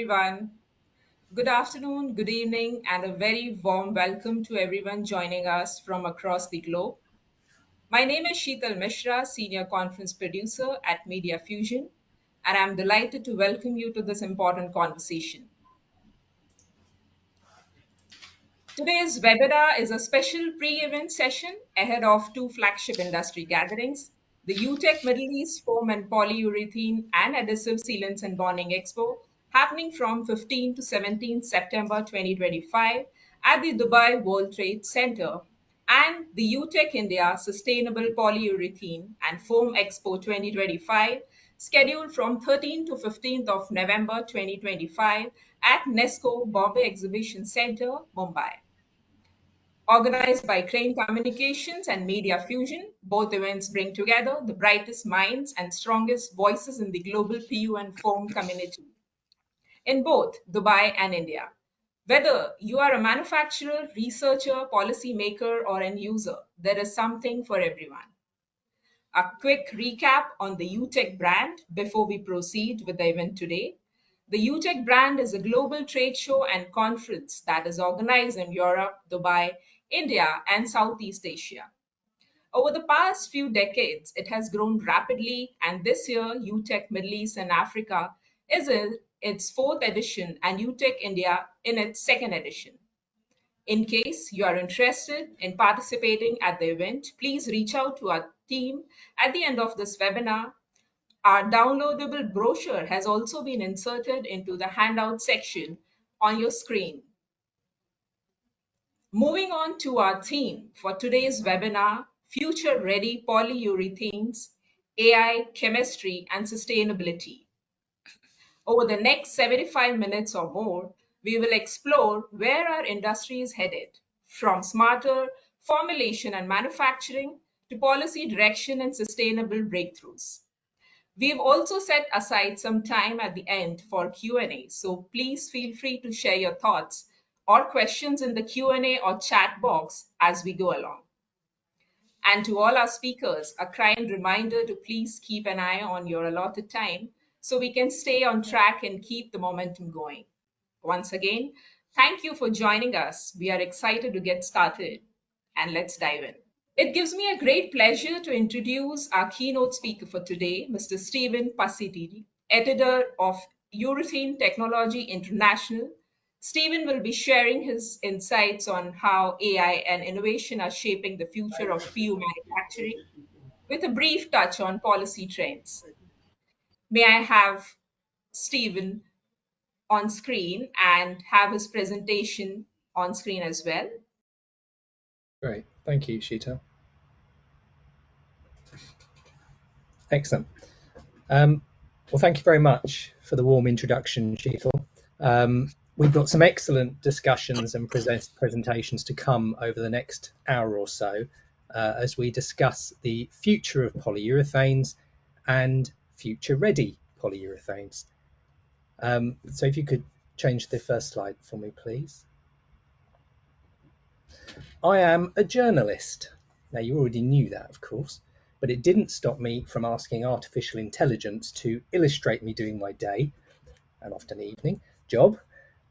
everyone. Good afternoon, good evening, and a very warm welcome to everyone joining us from across the globe. My name is Sheetal Mishra, Senior Conference Producer at Media Fusion, and I'm delighted to welcome you to this important conversation. Today's webinar is a special pre-event session ahead of two flagship industry gatherings, the UTECH Middle East Foam and Polyurethane and Adhesive Sealants and Bonding Expo, happening from 15 to 17 September 2025 at the Dubai World Trade Center, and the UTECH India Sustainable Polyurethane and Foam Expo 2025, scheduled from 13th to 15th of November 2025 at NESCO Bombay Exhibition Center, Mumbai. Organized by Crane Communications and Media Fusion, both events bring together the brightest minds and strongest voices in the global PU and foam community in both Dubai and India. Whether you are a manufacturer, researcher, policymaker, or end user, there is something for everyone. A quick recap on the UTECH brand before we proceed with the event today. The UTECH brand is a global trade show and conference that is organized in Europe, Dubai, India, and Southeast Asia. Over the past few decades, it has grown rapidly, and this year, UTECH Middle East and Africa is in its fourth edition, and UTECH India in its second edition. In case you are interested in participating at the event, please reach out to our team at the end of this webinar. Our downloadable brochure has also been inserted into the handout section on your screen. Moving on to our theme for today's webinar, Future Ready Polyurethanes, AI, Chemistry, and Sustainability. Over the next 75 minutes or more, we will explore where our industry is headed, from smarter formulation and manufacturing to policy direction and sustainable breakthroughs. We've also set aside some time at the end for Q&A, so please feel free to share your thoughts or questions in the Q&A or chat box as we go along. And to all our speakers, a kind reminder to please keep an eye on your allotted time so we can stay on track and keep the momentum going. Once again, thank you for joining us. We are excited to get started, and let's dive in. It gives me a great pleasure to introduce our keynote speaker for today, Mr. Stephen Pasitiri, editor of Urethane Technology International. Stephen will be sharing his insights on how AI and innovation are shaping the future of PU manufacturing, with a brief touch on policy trends. May I have Stephen on screen and have his presentation on screen as well? Great, thank you, Sheeta. Excellent. Well, thank you very much for the warm introduction, Sheetal. We've got some excellent discussions and presentations to come over the next hour or so as we discuss the future of polyurethanes and future-ready polyurethanes. So if you could change the first slide for me, please. I am a journalist. Now, you already knew that, of course, but it didn't stop me from asking artificial intelligence to illustrate me doing my day, and often evening, job.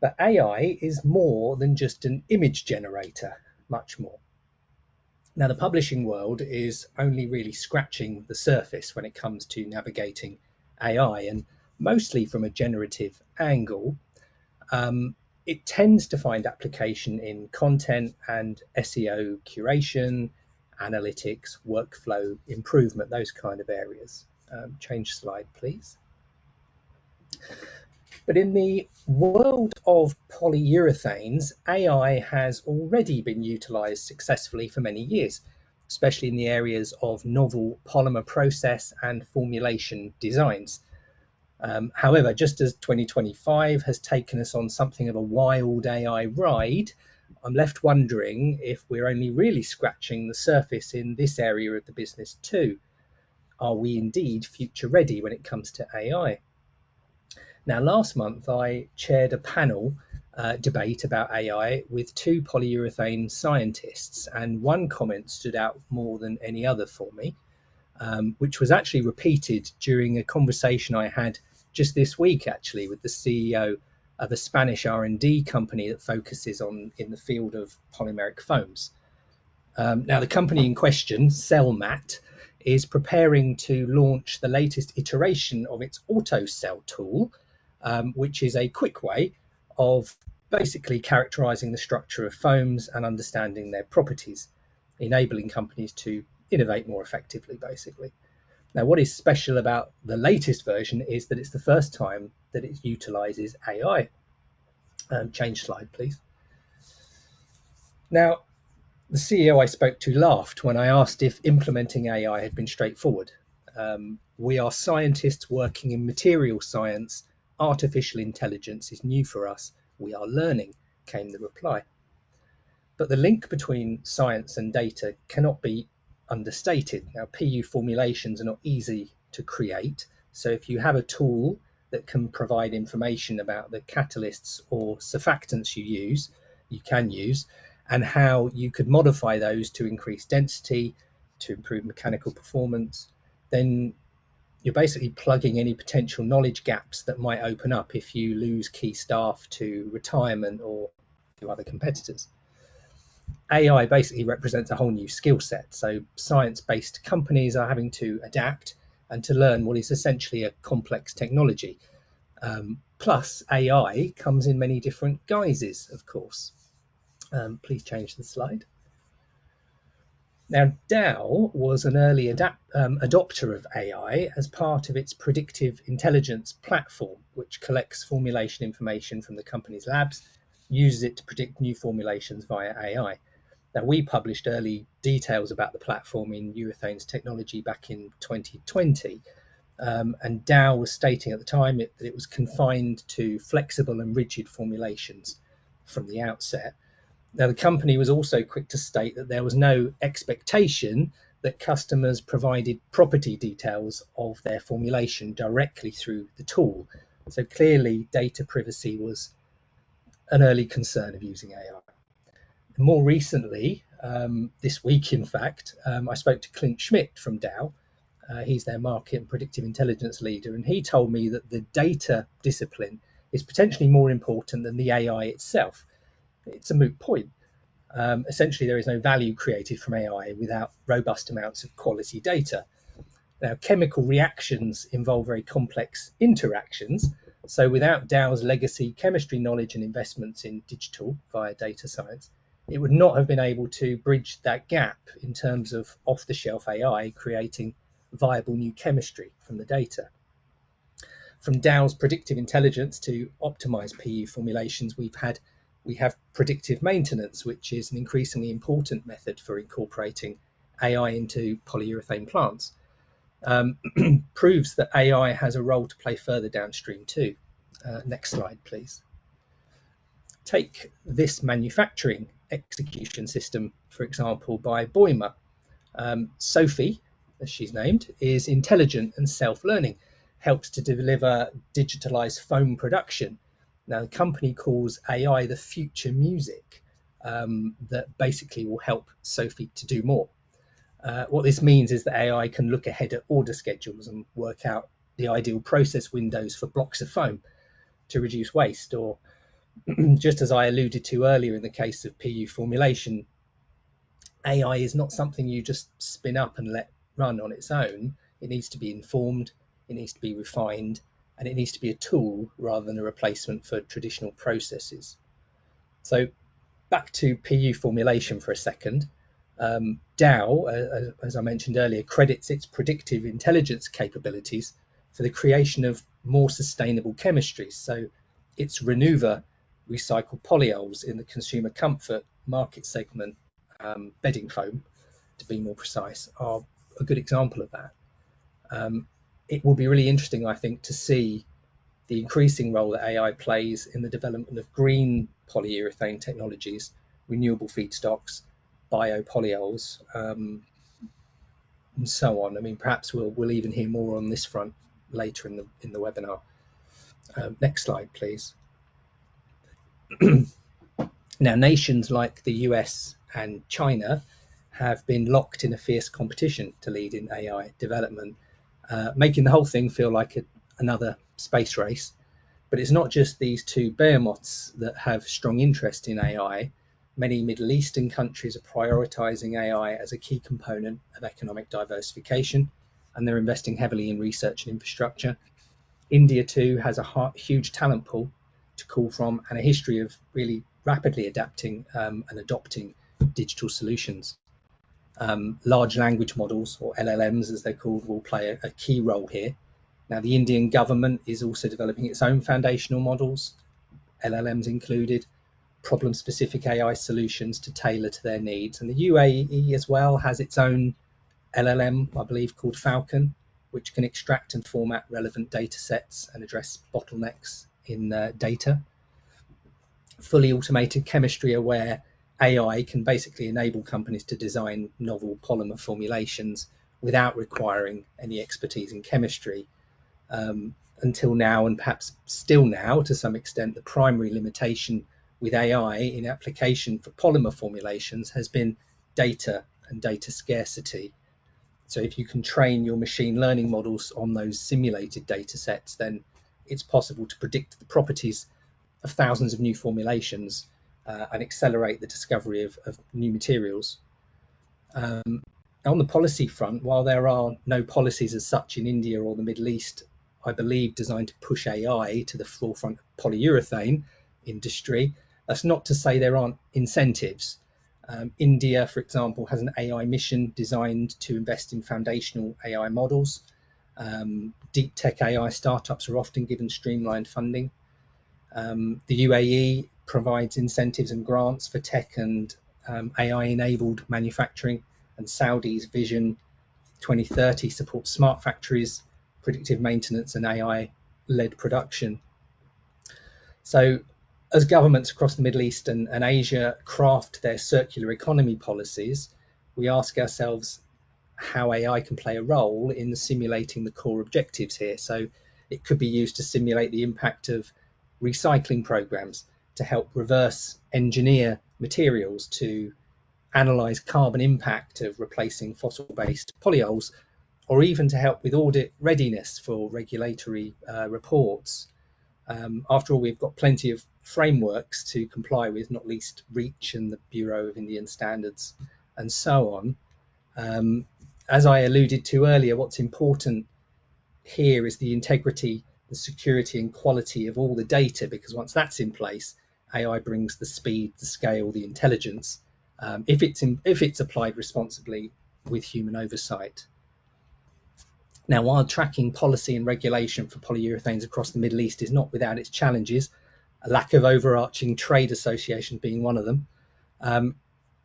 But AI is more than just an image generator, much more. Now, the publishing world is only really scratching the surface when it comes to navigating AI, and mostly from a generative angle. It tends to find application in content and SEO curation, analytics, workflow improvement, those kind of areas. Change slide, please. But in the world of polyurethanes, AI has already been utilized successfully for many years, especially in the areas of novel polymer process and formulation designs. However, just as 2025 has taken us on something of a wild AI ride, I'm left wondering if we're only really scratching the surface in this area of the business too. Are we indeed future ready when it comes to AI? Now, last month I chaired a panel debate about AI with two polyurethane scientists, and one comment stood out more than any other for me, which was actually repeated during a conversation I had just this week actually with the CEO of a Spanish R&D company that focuses in the field of polymeric foams. Now, the company in question, CellMat, is preparing to launch the latest iteration of its AutoCell tool, which is a quick way of basically characterizing the structure of foams and understanding their properties, enabling companies to innovate more effectively, basically. Now, what is special about the latest version is that it's the first time that it utilizes AI. Change slide, please. Now, the CEO I spoke to laughed when I asked if implementing AI had been straightforward. We are scientists working in material science. Artificial intelligence is new for us. We are learning, came the reply. But the link between science and data cannot be understated. Now, PU formulations are not easy to create. So if you have a tool that can provide information about the catalysts or surfactants you can use, and how you could modify those to increase density, to improve mechanical performance, then you're basically plugging any potential knowledge gaps that might open up if you lose key staff to retirement or to other competitors. AI basically represents a whole new skill set. So science-based companies are having to adapt and to learn what is essentially a complex technology. Plus, AI comes in many different guises, of course. Please change the slide. Now, Dow was an early adopter of AI as part of its predictive intelligence platform, which collects formulation information from the company's labs, uses it to predict new formulations via AI. Now, we published early details about the platform in Urethanes Technology back in 2020, and Dow was stating at the time that it was confined to flexible and rigid formulations from the outset. Now, the company was also quick to state that there was no expectation that customers provided property details of their formulation directly through the tool. So clearly, data privacy was an early concern of using AI. More recently, this week, in fact, I spoke to Clint Schmidt from Dow. He's their market and predictive intelligence leader, and he told me that the data discipline is potentially more important than the AI itself. It's a moot point. Essentially, there is no value created from AI without robust amounts of quality data. Now, chemical reactions involve very complex interactions. So without Dow's legacy chemistry knowledge and investments in digital via data science, it would not have been able to bridge that gap in terms of off-the-shelf AI creating viable new chemistry from the data. From Dow's predictive intelligence to optimize PU formulations, we have predictive maintenance, which is an increasingly important method for incorporating AI into polyurethane plants. Proves that AI has a role to play further downstream too. Next slide, please. Take this manufacturing execution system, for example, by Boimer. Sophie, as she's named, is intelligent and self-learning, helps to deliver digitalized foam production. Now, the company calls AI the future music that basically will help Sophie to do more. What this means is that AI can look ahead at order schedules and work out the ideal process windows for blocks of foam to reduce waste, or just as I alluded to earlier in the case of PU formulation, AI is not something you just spin up and let run on its own. It needs to be informed, it needs to be refined, and it needs to be a tool rather than a replacement for traditional processes. So back to PU formulation for a second. Dow, as I mentioned earlier, credits its predictive intelligence capabilities for the creation of more sustainable chemistries. So its Renuva recycled polyols in the consumer comfort market segment, bedding foam, to be more precise, are a good example of that. It will be really interesting, I think, to see the increasing role that AI plays in the development of green polyurethane technologies, renewable feedstocks, biopolyols, and so on. I mean, perhaps we'll even hear more on this front later in the webinar. Next slide, please. Now, nations like the US and China have been locked in a fierce competition to lead in AI development, making the whole thing feel like another space race. But it's not just these two behemoths that have strong interest in AI. Many Middle Eastern countries are prioritizing AI as a key component of economic diversification, and they're investing heavily in research and infrastructure. India, too, has a huge talent pool to call from and a history of really rapidly adapting and adopting digital solutions. Large language models, or LLMs as they're called, will play a key role here. Now, the Indian government is also developing its own foundational models, LLMs included, problem-specific AI solutions to tailor to their needs. And the UAE as well has its own LLM, I believe, called Falcon, which can extract and format relevant data sets and address bottlenecks in data. Fully automated chemistry aware AI can basically enable companies to design novel polymer formulations without requiring any expertise in chemistry. Until now, and perhaps still now to some extent, the primary limitation with AI in application for polymer formulations has been data and data scarcity. So if you can train your machine learning models on those simulated data sets, then it's possible to predict the properties of thousands of new formulations and accelerate the discovery of new materials. On the policy front, while there are no policies as such in India or the Middle East, I believe, designed to push AI to the forefront of polyurethane industry, that's not to say there aren't incentives. India, for example, has an AI mission designed to invest in foundational AI models. Deep tech AI startups are often given streamlined funding. The UAE provides incentives and grants for tech and AI-enabled manufacturing, and Saudi's Vision 2030 supports smart factories, predictive maintenance, and AI-led production. So as governments across the Middle East and Asia craft their circular economy policies, we ask ourselves how AI can play a role in simulating the core objectives here. So it could be used to simulate the impact of recycling programs, to help reverse engineer materials, to analyze carbon impact of replacing fossil-based polyols, or even to help with audit readiness for regulatory reports. After all, we've got plenty of frameworks to comply with, not least REACH and the Bureau of Indian Standards, and so on. As I alluded to earlier, what's important here is the integrity, the security and quality of all the data, because once that's in place, AI brings the speed, the scale, the intelligence, if it's applied responsibly with human oversight. Now, while tracking policy and regulation for polyurethanes across the Middle East is not without its challenges, a lack of overarching trade association being one of them,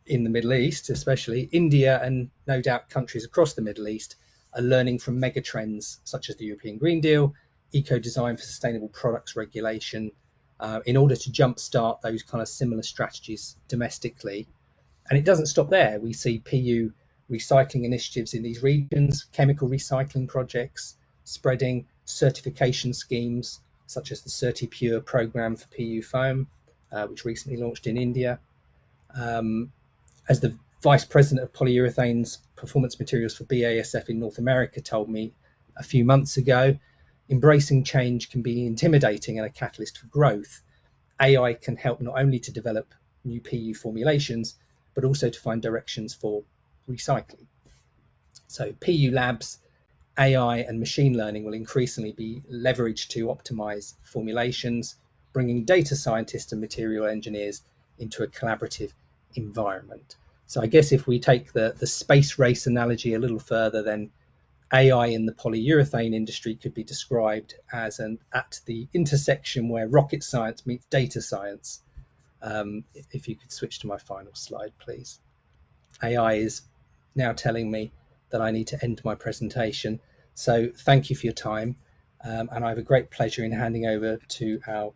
in the Middle East, especially India and no doubt countries across the Middle East are learning from megatrends such as the European Green Deal, eco-design for sustainable products regulation, in order to jumpstart those kind of similar strategies domestically. And it doesn't stop there. We see PU recycling initiatives in these regions, chemical recycling projects, spreading certification schemes such as the CertiPure program for PU foam, which recently launched in India. As the Vice President of Polyurethanes Performance Materials for BASF in North America told me a few months ago, embracing change can be intimidating and a catalyst for growth. AI can help not only to develop new PU formulations, but also to find directions for recycling. So PU labs, AI and machine learning will increasingly be leveraged to optimize formulations, bringing data scientists and material engineers into a collaborative environment. So I guess if we take the space race analogy a little further, then AI in the polyurethane industry could be described as at the intersection where rocket science meets data science. If you could switch to my final slide, please. AI is now telling me that I need to end my presentation. So thank you for your time. And I have a great pleasure in handing over to our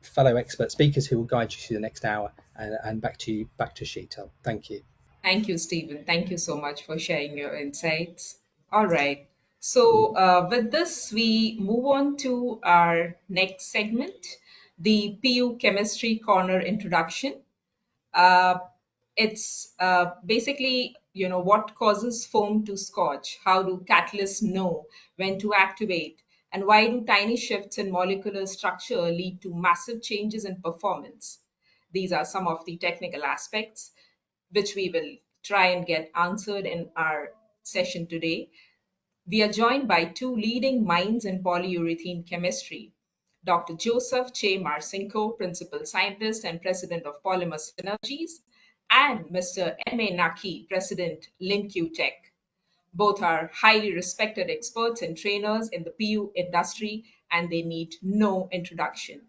fellow expert speakers who will guide you through the next hour, and back to Sheetal. Thank you. Thank you, Stephen. Thank you so much for sharing your insights. All right. So, with this, we move on to our next segment, the PU Chemistry Corner introduction. Uh, it's basically, what causes foam to scorch? How do catalysts know when to activate? And why do tiny shifts in molecular structure lead to massive changes in performance? These are some of the technical aspects which we will try and get answered in our session today. We are joined by two leading minds in polyurethane chemistry, Dr. Joseph Che Marcinko, Principal Scientist and President of Polymer Synergies, and Mr. M.A. Naki, President, Link UTECH. Both are highly respected experts and trainers in the PU industry, and they need no introduction.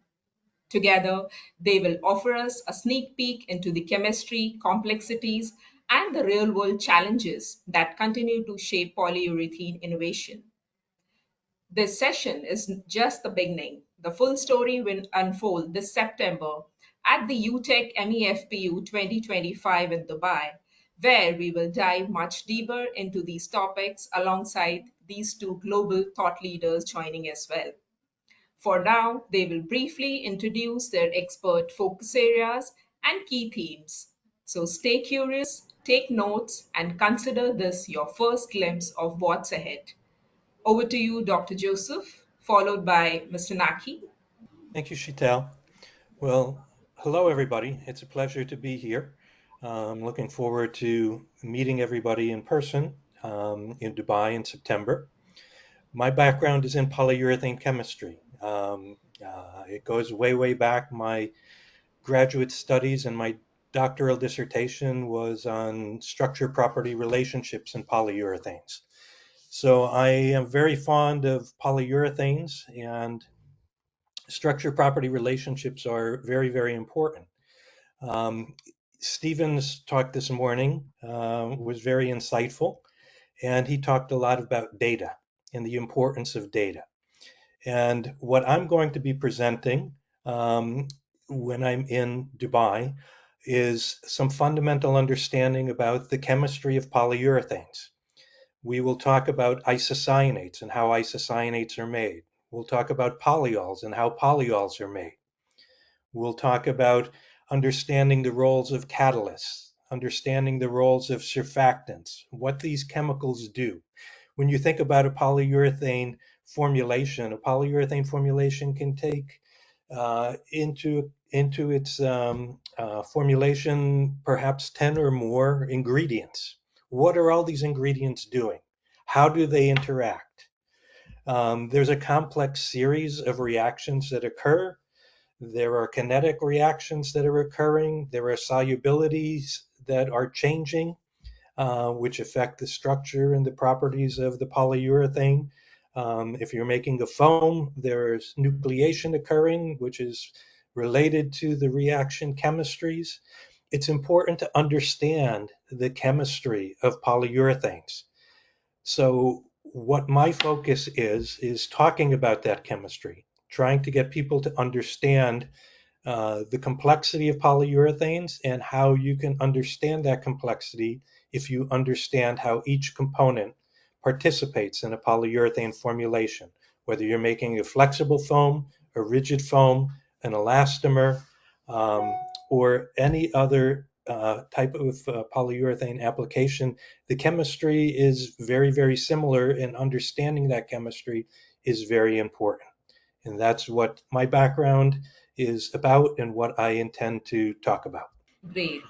Together, they will offer us a sneak peek into the chemistry, complexities, and the real world challenges that continue to shape polyurethane innovation. This session is just the beginning. The full story will unfold this September at the UTECH MEFPU 2025 in Dubai, where we will dive much deeper into these topics alongside these two global thought leaders joining as well. For now, they will briefly introduce their expert focus areas and key themes. So stay curious, take notes, and consider this your first glimpse of what's ahead. Over to you, Dr. Joseph, followed by Mr. Naki. Thank you, Sheetal. Well, hello, everybody. It's a pleasure to be here. I'm looking forward to meeting everybody in person in Dubai in September. My background is in polyurethane chemistry. It goes way, way back. My graduate studies and my doctoral dissertation was on structure property relationships in polyurethanes. So I am very fond of polyurethanes, and structure property relationships are very, very important. Um, Stephen's talk this morning was very insightful, and he talked a lot about data and the importance of data. And what I'm going to be presenting when I'm in Dubai is some fundamental understanding about the chemistry of polyurethanes. We will talk about isocyanates and how isocyanates are made. We'll talk about polyols and how polyols are made. We'll talk about understanding the roles of catalysts, understanding the roles of surfactants, what these chemicals do. When you think about a polyurethane formulation can take into its formulation perhaps 10 or more ingredients. What are all these ingredients doing? How do they interact? There's a complex series of reactions that occur. There are kinetic reactions that are occurring. There are solubilities that are changing, which affect the structure and the properties of the polyurethane. If you're making a foam, there's nucleation occurring, which is related to the reaction chemistries. It's important to understand the chemistry of polyurethanes. So what my focus is talking about that chemistry, trying to get people to understand the complexity of polyurethanes and how you can understand that complexity if you understand how each component participates in a polyurethane formulation, whether you're making a flexible foam, a rigid foam, an elastomer, um, or any other type of polyurethane application. The chemistry is very, very similar, and understanding that chemistry is very important. And that's what my background is about and what I intend to talk about. Great.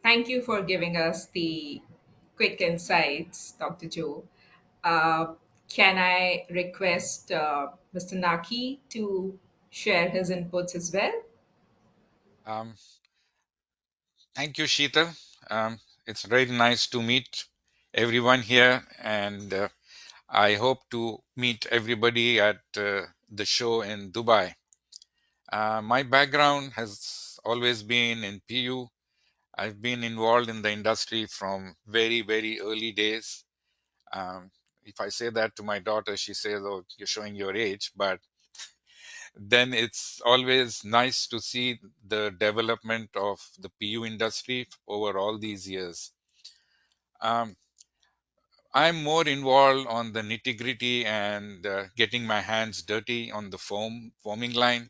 Thank you for giving us the quick insights, Dr. Joe. Uh, can I request Mr. Naki to share his inputs as well? Um, Thank you, Sheetal. It's very nice to meet everyone here, and I hope to meet everybody at the show in Dubai. My background has always been in PU. I've been involved in the industry from very, very early days. Um, if I say that to my daughter, she says, "Oh, you're showing your age," but then it's always nice to see the development of the PU industry over all these years. Um, I'm more involved on the nitty-gritty and getting my hands dirty on the foaming line,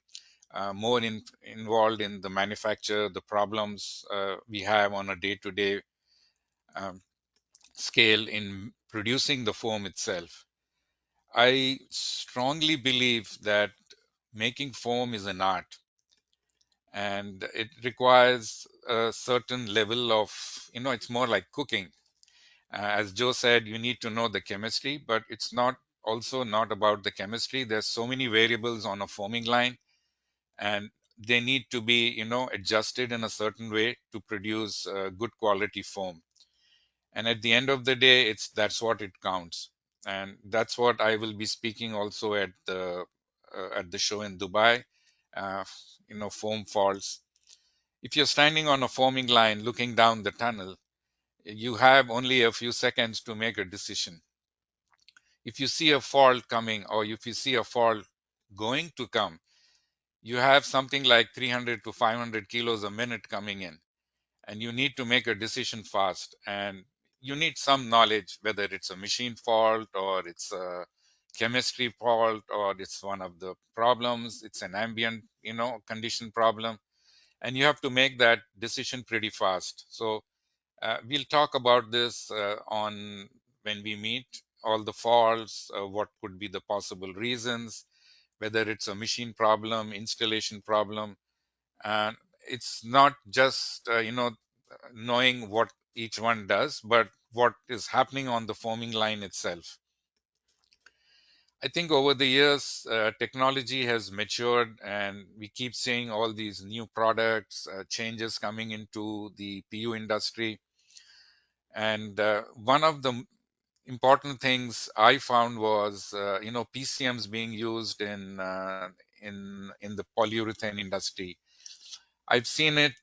involved in the manufacture, the problems we have on a day-to-day um, scale in producing the foam itself. I strongly believe that making foam is an art, and it requires a certain level of, it's more like cooking. As Joe said, you need to know the chemistry, but it's not also not about the chemistry. There's so many variables on a foaming line, and they need to be, adjusted in a certain way to produce good quality foam. And at the end of the day, that's what it counts. And that's what I will be speaking also at the show in Dubai. uh, Foam faults. If you're standing on a foaming line looking down the tunnel, you have only a few seconds to make a decision. If you see a fault coming, or if you see a fault going to come, you have something like 300 to 500 kilos a minute coming in, and you need to make a decision fast. And you need some knowledge, whether it's a machine fault, or it's a chemistry fault, or it's one of the problems, it's an ambient, condition problem, and you have to make that decision pretty fast. So we'll talk about this on when we meet, all the faults, what could be the possible reasons, whether it's a machine problem, installation problem. And it's not just, knowing what each one does, but what is happening on the foaming line itself. I think over the years, technology has matured, and we keep seeing all these new products, changes coming into the PU industry. And one of the important things I found was, PCMs being used in the polyurethane industry. I've seen it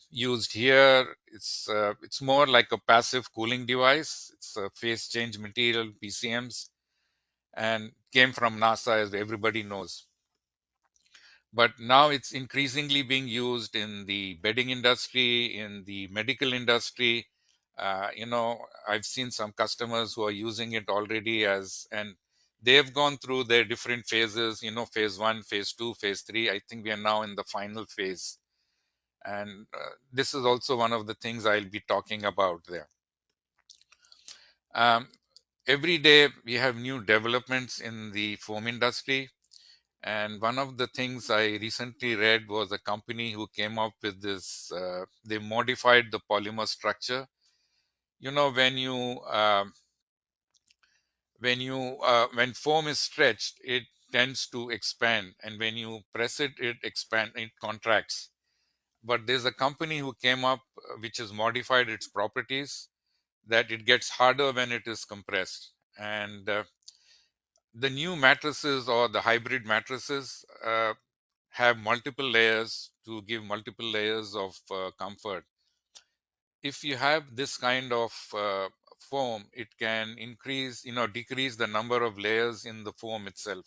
used here. It's more like a passive cooling device. It's a phase change material, PCMs, and came from NASA, as everybody knows. But now it's increasingly being used in the bedding industry, in the medical industry. I've seen some customers who are using it already, and they've gone through their different phases, phase 1, phase 2, phase 3. I think we are now in the final phase. And this is also one of the things I'll be talking about there. Every day we have new developments in the foam industry. And one of the things I recently read was a company who came up with this, they modified the polymer structure. When foam is stretched, it tends to expand. And when you press it, it contracts. But there's a company who came up, which has modified its properties, that it gets harder when it is compressed. And the new mattresses, or the hybrid mattresses, have multiple layers to give multiple layers of comfort. If you have this kind of foam, it can decrease the number of layers in the foam itself.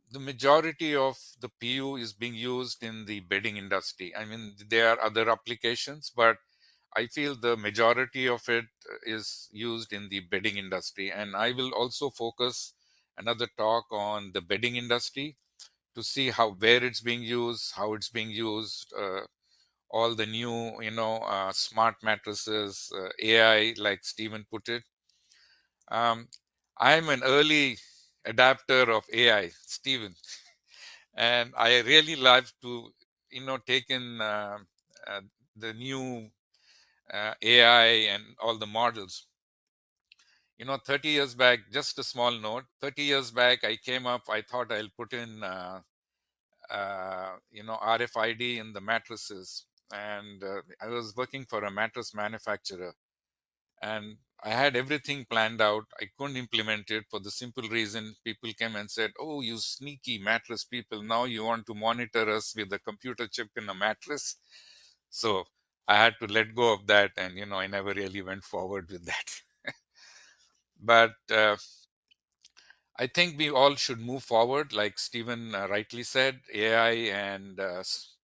The majority of the PU is being used in the bedding industry. I mean, there are other applications, but I feel the majority of it is used in the bedding industry. And I will also focus another talk on the bedding industry to see where it's being used, how it's being used, all the new, smart mattresses, AI, like Stephen put it. I'm an early adapter of AI, Stephen, and I really love to, take in uh, the new AI and all the models. 30 years back, just a small note, 30 years back, I came up, I thought I'll put in, RFID in the mattresses. And I was working for a mattress manufacturer, and I had everything planned out. I couldn't implement it for the simple reason people came and said, "Oh, you sneaky mattress people, now you want to monitor us with a computer chip in a mattress." So I had to let go of that, and I never really went forward with that. But I think we all should move forward, like Stephen rightly said, AI and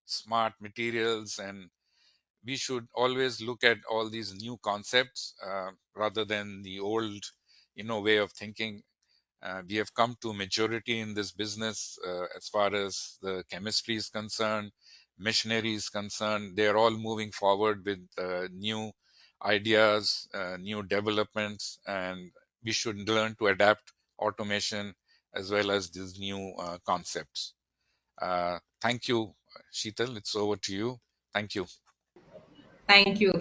smart materials, and we should always look at all these new concepts rather than the old, way of thinking. We have come to maturity in this business as far as the chemistry is concerned, machinery is concerned. They're all moving forward with new ideas, new developments, and we should learn to adapt automation as well as these new concepts. Thank you, Sheetal. It's over to you. Thank you. Thank you,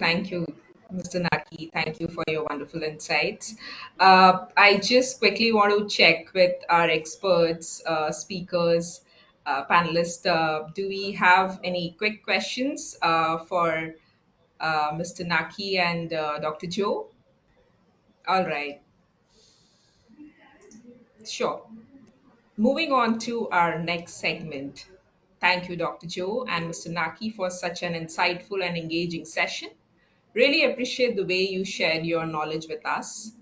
Mr. Naki. Thank you for your wonderful insights. I just quickly want to check with our experts, speakers, panelists. Do we have any quick questions for Mr. Naki and Dr. Joe? All right, sure. Moving on to our next segment. Thank you, Dr. Joe and Mr. Naki, for such an insightful and engaging session. Really appreciate the way you shared your knowledge with us.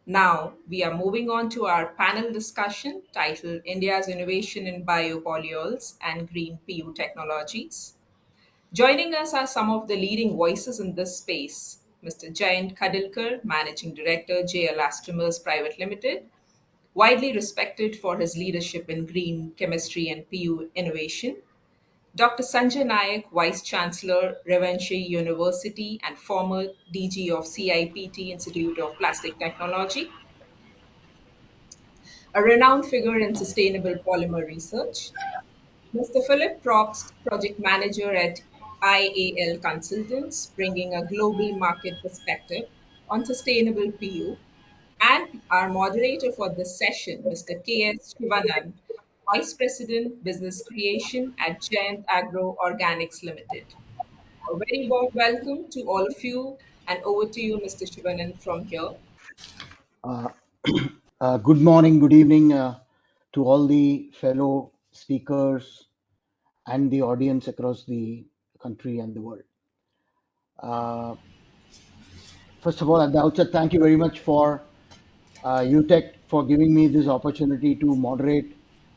Now, we are moving on to our panel discussion titled India's Innovation in Biopolyols and Green PU Technologies. Joining us are some of the leading voices in this space: Mr. Jayant Kadilkar, Managing Director, J Elastomers Private Limited, widely respected for his leadership in green chemistry and PU innovation; Dr. Sanjay Nayak, Vice Chancellor, Revanshi University and former DG of CIPT Institute of Plastic Technology, a renowned figure in sustainable polymer research; Mr. Philip Probst, Project Manager at IAL Consultants, bringing a global market perspective on sustainable PU; and our moderator for this session, Mr. K.S. Shivanand, Vice President, Business Creation at Giant Agro Organics Limited. A very warm welcome to all of you, and over to you, Mr. Shivanand, from here. Uh, Good morning, good evening to all the fellow speakers and the audience across the country and the world. Uh, First of all, at the outset, thank you very much for UTECH for giving me this opportunity to moderate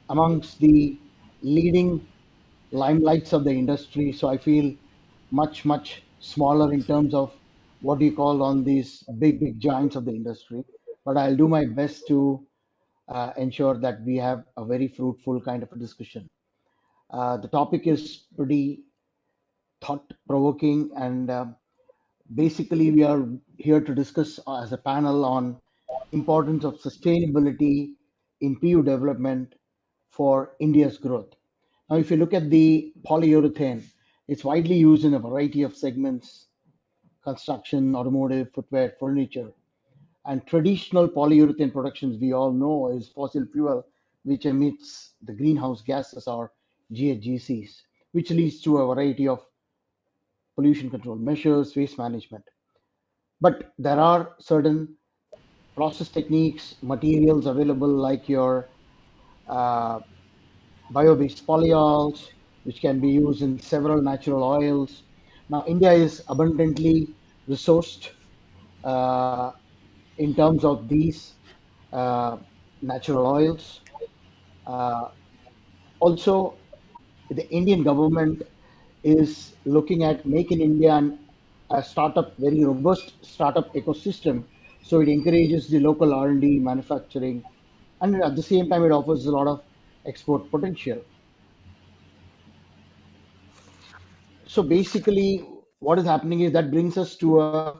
amongst the leading limelights of the industry. So I feel much smaller in terms of what you call on these big giants of the industry. But I'll do my best to ensure that we have a very fruitful kind of a discussion. The topic is pretty thought provoking, and basically we are here to discuss as a panel on importance of sustainability in PU development for India's growth. Now, if you look at the polyurethane, it's widely used in a variety of segments: construction, automotive, footwear, furniture. And traditional polyurethane productions, we all know, is fossil fuel, which emits the greenhouse gases or GHGs, which leads to a variety of pollution control measures, waste management. But there are certain process techniques, materials available like your uh, bio-based polyols, which can be used in several natural oils. Now, India is abundantly resourced uh, in terms of these uh, natural oils. Uh, Also, the Indian government is looking at Make in India and a startup, very robust startup ecosystem. So it encourages the local R&D manufacturing, and at the same time, it offers a lot of export potential. So basically, what is happening is that brings us to a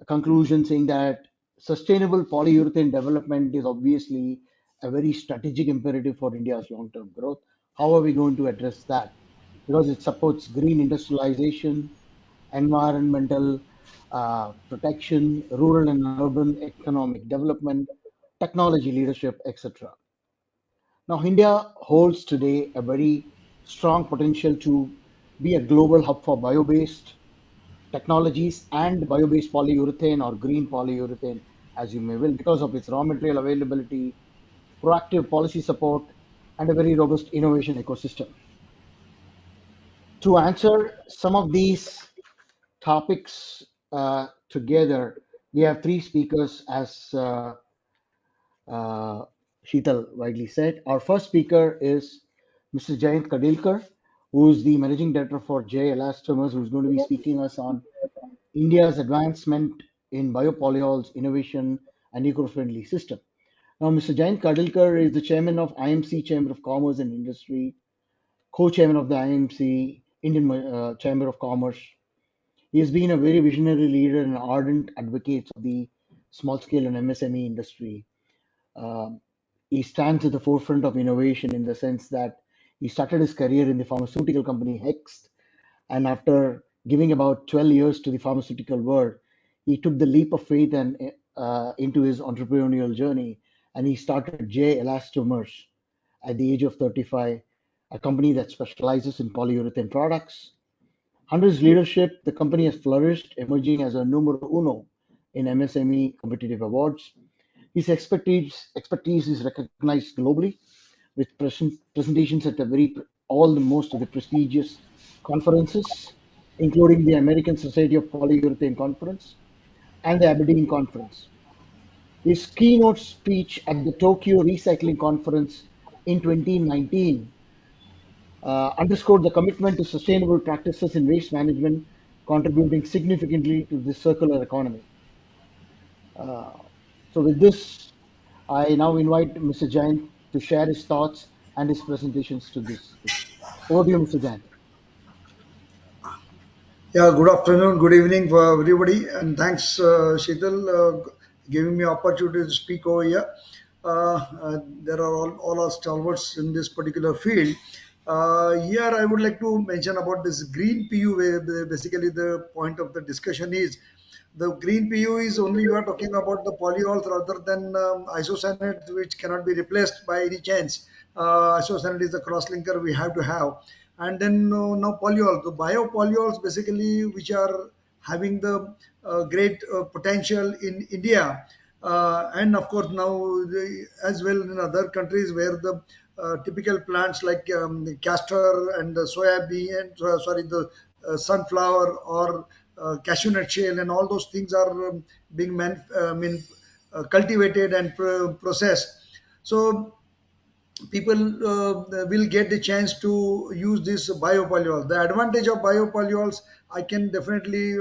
conclusion saying that sustainable polyurethane development is obviously a very strategic imperative for India's long-term growth. How are we going to address that? Because it supports green industrialization, environmental protection, rural and urban economic development, technology leadership, etc. Now, India holds today a very strong potential to be a global hub for bio-based technologies and bio-based polyurethane or green polyurethane, as you may will, because of its raw material availability, proactive policy support, and a very robust innovation ecosystem. To answer some of these topics together, we have three speakers, as uh, Sheetal widely said. Our first speaker is Mr. Jayant Kadilkar, who is the Managing Director for J Elastomers, who is going to be speaking us on India's advancement in biopolyols innovation and eco-friendly system. Now, Mr. Jayant Kadilkar is the chairman of IMC Chamber of Commerce and Industry, co-chairman of the IMC Indian Chamber of Commerce. He has been a very visionary leader and ardent advocate of the small scale and MSME industry. Um, he stands at the forefront of innovation in the sense that he started his career in the pharmaceutical company Hext, and after giving about 12 years to the pharmaceutical world, he took the leap of faith and into his entrepreneurial journey, and he started J Elastomers at the age of 35, a company that specializes in polyurethane products. Under his leadership, the company has flourished, emerging as a numero uno in MSME competitive awards. His expertise is recognized globally with presentations at the all the most of the prestigious conferences, including the American Society of Polyurethane Conference and the Aberdeen Conference. His keynote speech at the Tokyo Recycling Conference in 2019 underscored the commitment to sustainable practices in waste management, contributing significantly to the circular economy. Uh, so, with this, I now invite Mr. Jain to share his thoughts and his presentations to this. Over to you, Mr. Jain. Yeah, good afternoon, good evening for everybody, and thanks, Sheetal, giving me opportunity to speak over here. There are all our stalwarts in this particular field. Here, I would like to mention about this green PU. Where basically, the point of the discussion is the green PU is only you are talking about the polyols rather than isocyanate, which cannot be replaced by any chance. Isocyanate is the cross-linker we have to have, and then now polyols, the biopolyols basically, which are having the great potential in India, and of course now as well in other countries where the typical plants like castor and the soya bean, and sorry, the sunflower or cashew nut shell, and all those things are being cultivated and processed. So people will get the chance to use this biopolyols. The advantage of biopolyols, I can definitely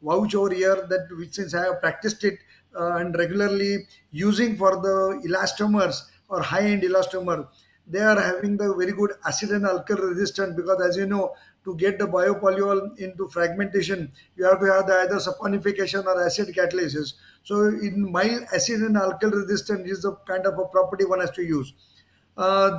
vouch over here that since I have practiced it and regularly using for the elastomers or high-end elastomer, they are having the very good acid and alkyl resistance, because as you know, to get the biopolyol into fragmentation, you have to have the either saponification or acid catalysis. So in mild acid and alkyl resistance is the kind of a property one has to use.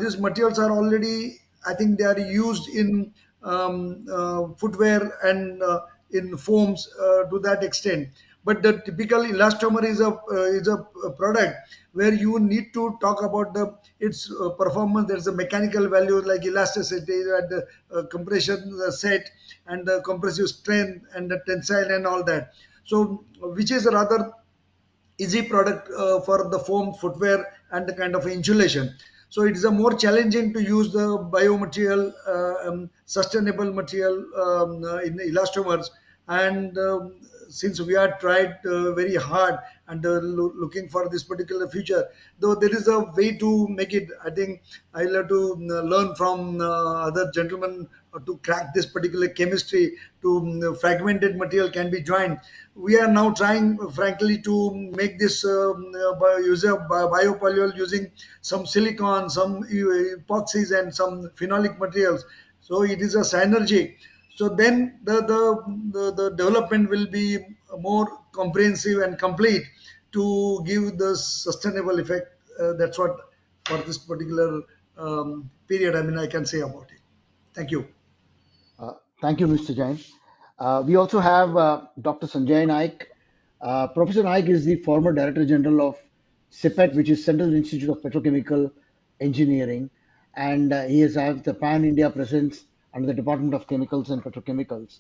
These materials are already, I think they are used in footwear and in foams to that extent. But the typical elastomer is a product where you need to talk about the its performance. There's a mechanical value like elasticity and the compression set and the compressive strength and the tensile and all that. So which is rather easy product for the foam footwear and the kind of insulation. So it is a more challenging to use the biomaterial, sustainable material in elastomers. And since we are tried very hard and looking for this particular future, though there is a way to make it, I think I'll have to learn from other gentlemen to crack this particular chemistry to fragmented material can be joined. We are now trying, frankly, to make this biopolyol using some silicon, some epoxies, and some phenolic materials. So it is a synergy. So then the development will be more comprehensive and complete to give the sustainable effect. That's what for this particular period, I mean, I can say about it. Thank you. Thank you, Mr. Jain. We also have Dr. Sanjay Naik. Professor Naik is the former Director General of CIPET, which is Central Institute of Petrochemical Engineering, and he has had the Pan-India presence under the Department of Chemicals and Petrochemicals.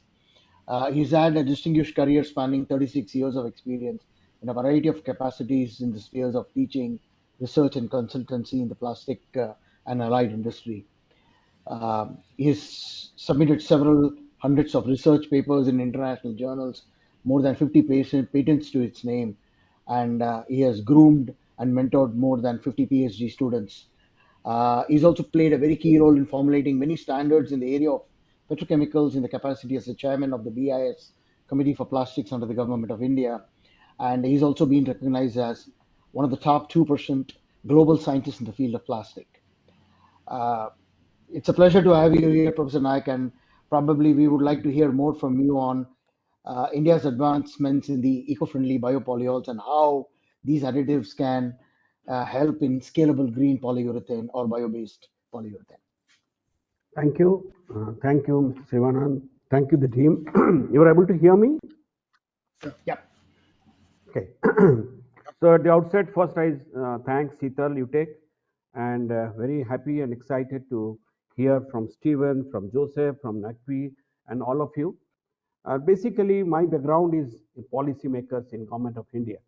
He's had a distinguished career spanning 36 years of experience in a variety of capacities in the spheres of teaching, research, and consultancy in the plastic and allied industry. He's submitted several hundreds of research papers in international journals, more than 50 patents to its name, and he has groomed and mentored more than 50 PhD students. He's also played a very key role in formulating many standards in the area of petrochemicals in the capacity as the chairman of the BIS Committee for Plastics under the Government of India. And he's also been recognized as one of the top 2% global scientists in the field of plastic. Uh, it's a pleasure to have you here, Professor Naik, and probably we would like to hear more from you on India's advancements in the eco-friendly biopolyols and how these additives can help in scalable green polyurethane or bio-based polyurethane. Thank you. Thank you, Mr. Sivanand. Thank you, the team. You were able to hear me? Yeah. Okay. So at the outset, first I thank Seetal UTECH, and very happy and excited to hear from Stephen, from Joseph, from Nakvi, and all of you. Basically, my background is policymakers in Government of India.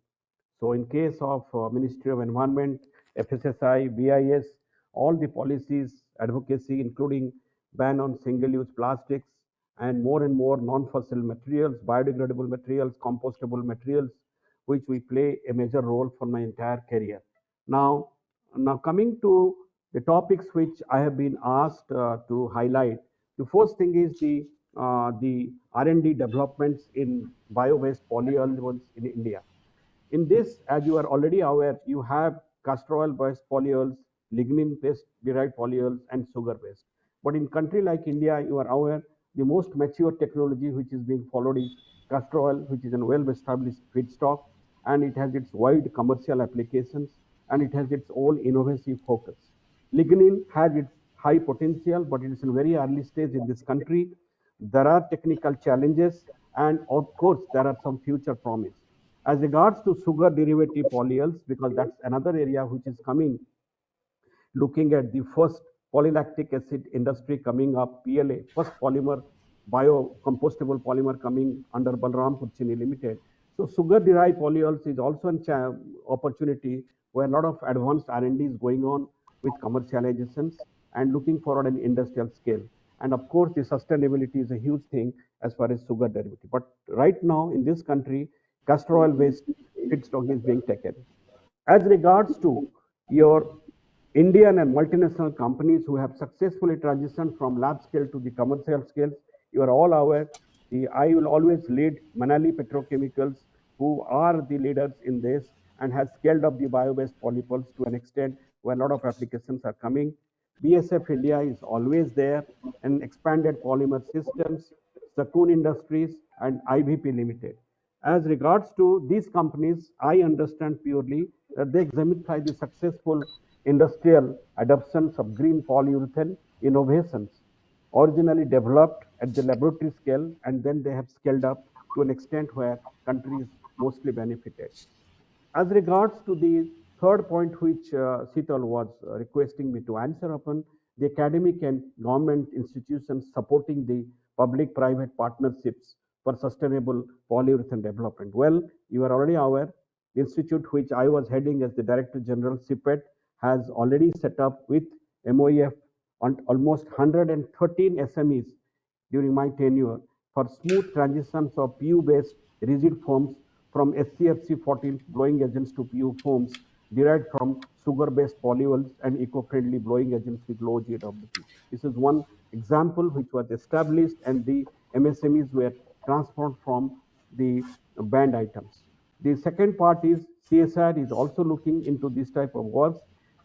So in case of Ministry of Environment, FSSI, BIS, all the policies, advocacy, including ban on single-use plastics and more non-fossil materials, biodegradable materials, compostable materials, which we play a major role for my entire career. Now coming to the topics which I have been asked to highlight, the first thing is the R&D developments in bio-based polyols in India. In this, as you are already aware, you have castor oil-based polyols, lignin-based derived polyols, and sugar-based. But in country like India, you are aware the most mature technology which is being followed is castor oil, which is a well-established feedstock, and it has its wide commercial applications, and it has its own innovative focus. Lignin has its high potential, but it is in very early stage in this country. There are technical challenges, and of course, there are some future promise. As regards to sugar derivative polyols, because that's another area which is coming, looking at the first polylactic acid industry coming up, PLA, first polymer, biocompostable polymer coming under Balrampur Chini Limited. So sugar derived polyols is also an opportunity where a lot of advanced R&D is going on with commercializations and looking forward an industrial scale. And of course, the sustainability is a huge thing as far as sugar derivative. But right now in this country, castor oil based feedstock is being taken. As regards to your Indian and multinational companies who have successfully transitioned from lab scale to the commercial scale, you are all aware. I will always lead Manali Petrochemicals, who are the leaders in this and has scaled up the bio-based polypols to an extent where a lot of applications are coming. BSF India is always there, and expanded polymer systems, Sakun Industries, and IVP Limited. As regards to these companies, I understand purely that they exemplify the successful industrial adoptions of green polyurethane innovations, originally developed at the laboratory scale, and then they have scaled up to an extent where countries mostly benefited. As regards to the third point which Seetal was requesting me to answer upon, the academic and government institutions supporting the public-private partnerships for sustainable polyurethane development. Well, you are already aware, the institute which I was heading as the Director General, CPET, has already set up with MOEF on almost 113 SMEs during my tenure for smooth transitions of PU-based rigid foams from SCFC 14 blowing agents to PU foams derived from sugar-based polyols and eco-friendly blowing agents with low GWP. This is one example which was established, and the MSMEs were transformed from the banned items. The second part is CSIR is also looking into this type of works.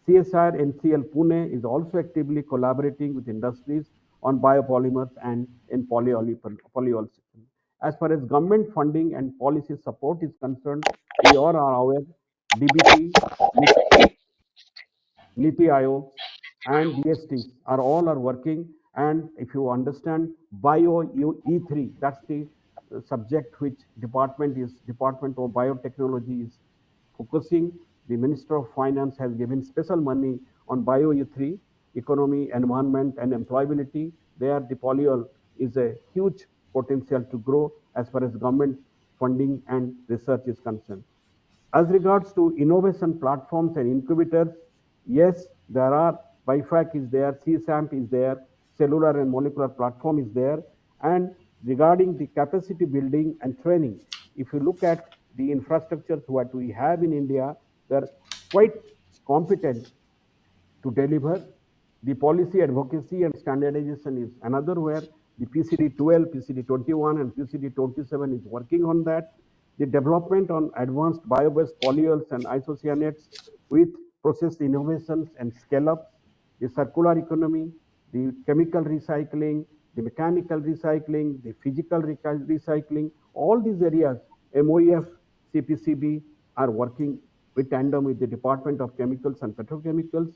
CSIR NCL Pune is also actively collaborating with industries on biopolymers and in polyol system. As far as government funding and policy support is concerned, we all are aware DBT, NITI Aayog, and DSTs are working. And if you understand Bio E3, that's the subject which Department of Biotechnology is focusing. The Minister of Finance has given special money on Bio E3, economy, environment, and employability. There, the polyol is a huge potential to grow as far as government funding and research is concerned. As regards to innovation platforms and incubators, yes, there are. BIFAC is there, CSAMP is there, cellular and molecular platform is there. And regarding the capacity building and training, if you look at the infrastructures what we have in India, they're quite competent to deliver. The policy advocacy and standardization is another where the PCD 12, PCD 21, and PCD 27 is working on that. The development on advanced bio-based polyols and isocyanates with process innovations and scale-ups, the circular economy, the chemical recycling, the mechanical recycling, the physical recycling, all these areas, MOEF, CPCB are working with tandem with the Department of Chemicals and Petrochemicals.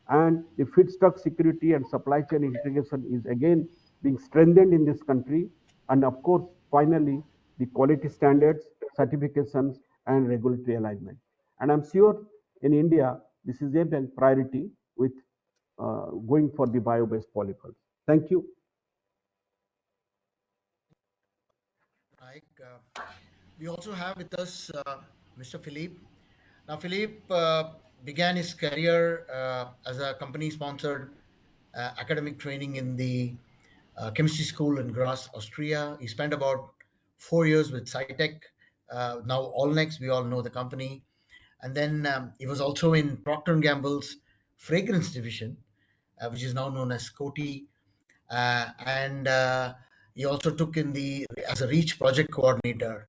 And the feedstock security and supply chain integration is again being strengthened in this country. And of course, finally, the quality standards, certifications, and regulatory alignment. And I'm sure in India, this is a priority with going for the bio-based polyfuels. Thank you. We also have with us Mr. Philippe. Now, Philippe began his career as a company-sponsored academic training in the chemistry school in Graz, Austria. He spent about 4 years with Cytec, now Allnex. We all know the company. And then he was also in Procter & Gamble's fragrance division, which is now known as Coty. And he also took in the as a reach project coordinator.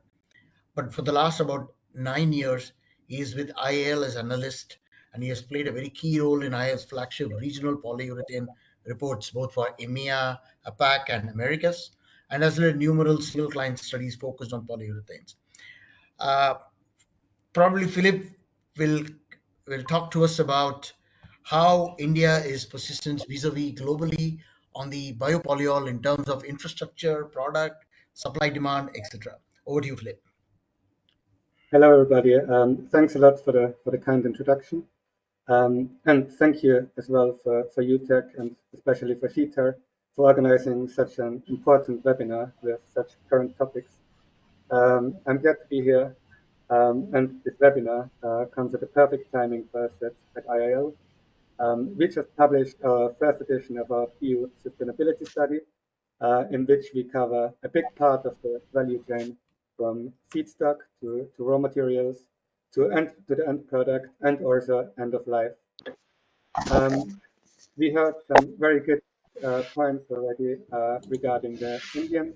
But for the last about 9 years, he is with IAL as analyst, and he has played a very key role in IAL's flagship regional polyurethane reports, both for EMEA, APAC, and Americas, and has led numerous single client studies focused on polyurethanes. Uh, Probably Philip will talk to us about how India is positioned vis-a-vis globally on the biopolyol in terms of infrastructure, product, supply, demand, etc. Over to you, Philip. Hello, everybody. Thanks a lot for the kind introduction, and thank you as well for UTECH and especially for Sheetar for organizing such an important webinar with such current topics. I'm glad to be here, and this webinar comes at the perfect timing for us at IIL. We just published our first edition of our EU sustainability study, in which we cover a big part of the value chain from feedstock to raw materials to the end product and also end of life. We heard some very good points already regarding the Indian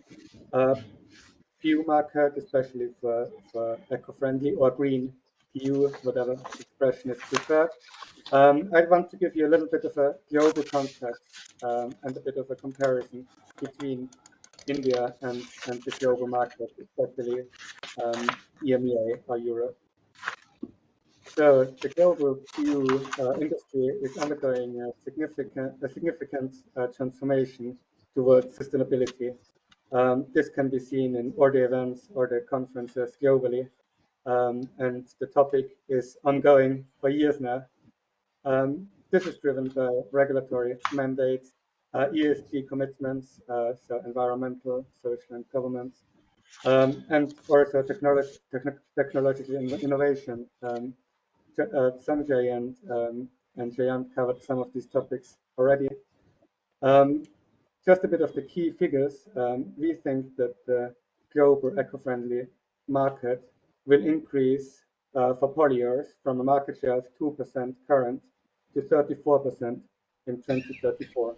PU market, especially for eco-friendly or green PU, whatever expression is preferred. I want to give you a little bit of a global context and a bit of a comparison between India and the global market, especially EMEA or Europe. So the global PU industry is undergoing a significant transformation towards sustainability. This can be seen in all the events or the conferences globally, and the topic is ongoing for years now. This is driven by regulatory mandates, ESG commitments, so environmental, social, and governance, and also technological innovation. Sanjay and Jayant covered some of these topics already. Just a bit of the key figures. We think that the global eco-friendly market will increase for polyols from a market share of 2% current to 34% in 2034.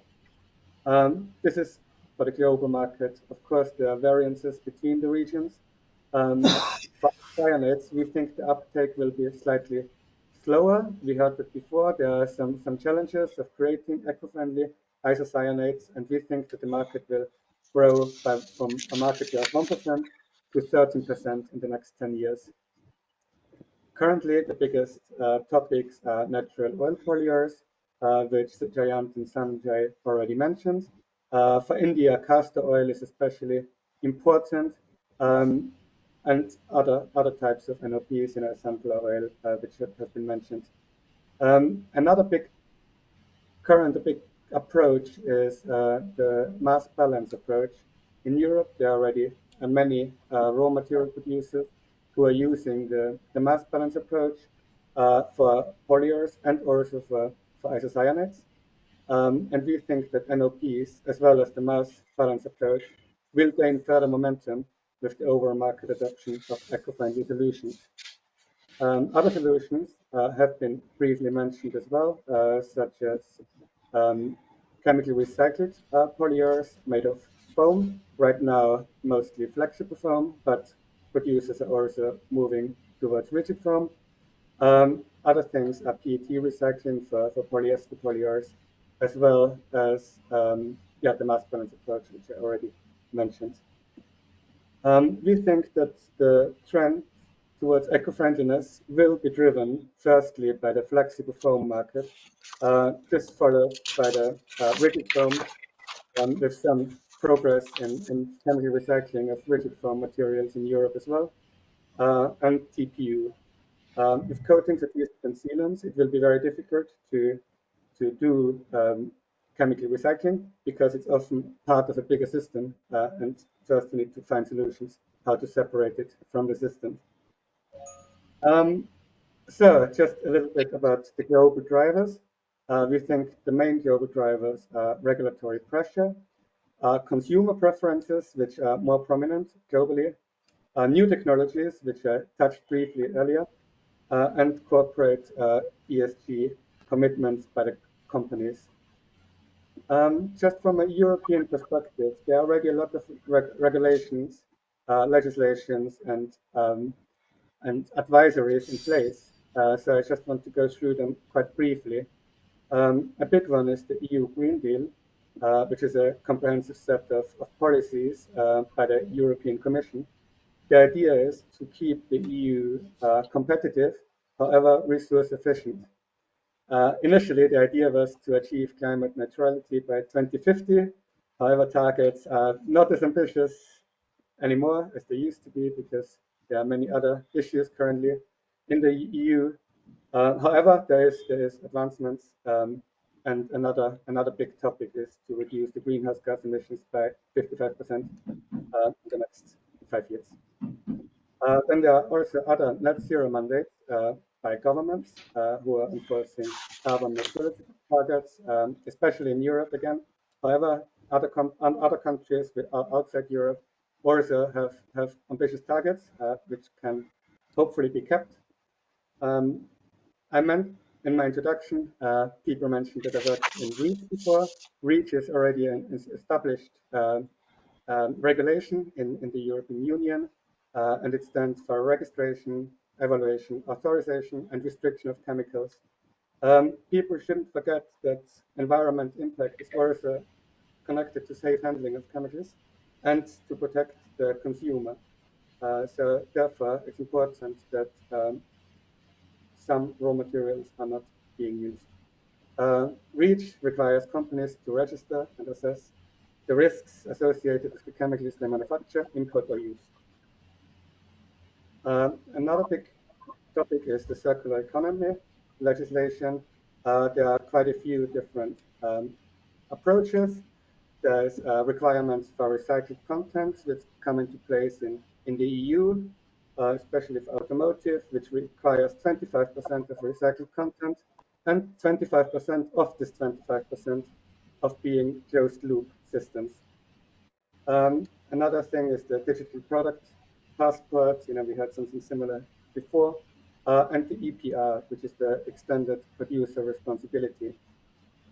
This is for the global market. Of course, there are variances between the regions. For cyanates, we think the uptake will be slightly slower. We heard it before. There are some challenges of creating eco-friendly isocyanates, and we think that the market will grow from a market share of 1% to 13% in the next 10 years. Currently, the biggest topics are natural oil polyols, which Jayant and Sanjay already mentioned. For India, castor oil is especially important, and other types of NOPs, sunflower oil, which have been mentioned. Another big approach is the mass balance approach. In Europe, there are already many raw material producers who are using the mass balance approach for polyols and also for isocyanates. And we think that NOPs, as well as the mass balance approach, will gain further momentum with the overall market adoption of eco-friendly solutions. Other solutions have been briefly mentioned as well, such as chemically recycled polyols made of foam. Right now, mostly flexible foam, but producers are also moving towards rigid foam. Other things are PET recycling for polyester polyols, as well as the mass balance approach, which I already mentioned. We think that the trend towards eco-friendliness will be driven firstly by the flexible foam market, just followed by the rigid foam, with some progress in chemical recycling of rigid foam materials in Europe as well, and TPU. With coatings, adhesives, and sealants, it will be very difficult to do chemical recycling because it's often part of a bigger system, and first we need to find solutions how to separate it from the system. So just a little bit about the global drivers. We think the main global drivers are regulatory pressure, consumer preferences, which are more prominent globally, new technologies, which I touched briefly earlier, and corporate ESG commitments by the companies. Just from a European perspective, there are already a lot of regulations, legislations, and advisories in place. So I just want to go through them quite briefly. A big one is the EU Green Deal, which is a comprehensive set of policies by the European Commission. The idea is to keep the EU competitive, however resource efficient. Initially, the idea was to achieve climate neutrality by 2050. However, targets are not as ambitious anymore as they used to be because there are many other issues currently in the EU. However, there is advancements, and another big topic is to reduce the greenhouse gas emissions by 55% in the next 5 years. Then there are also other net zero mandates by governments who are enforcing carbon neutrality targets, especially in Europe again. However, other countries outside Europe also have ambitious targets, which can hopefully be kept. I meant in my introduction, people mentioned that I worked in REACH before. REACH is already an established regulation in the European Union, and it stands for registration, evaluation, authorization, and restriction of chemicals. People shouldn't forget that environment impact is also connected to safe handling of chemicals and to protect the consumer. So therefore, it's important that some raw materials are not being used. REACH requires companies to register and assess the risks associated with the chemicals they manufacture, import, or use. Another big topic is the circular economy legislation. There are quite a few different approaches. There's requirements for recycled contents which come into place in the EU, especially for automotive, which requires 25% of recycled content and 25% of this 25% of being closed loop systems. Another thing is the digital product passport. We had something similar before, and the EPR, which is the extended producer responsibility.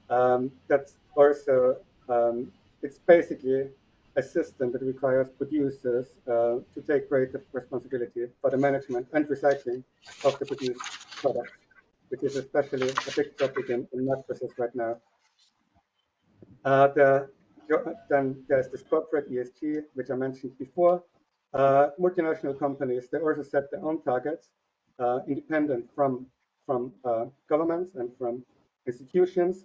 That's also, it's basically a system that requires producers to take greater responsibility for the management and recycling of the produced products, which is especially a big topic in mattresses right now. Then there's this corporate ESG, which I mentioned before. Multinational companies, they also set their own targets, independent from governments and from institutions,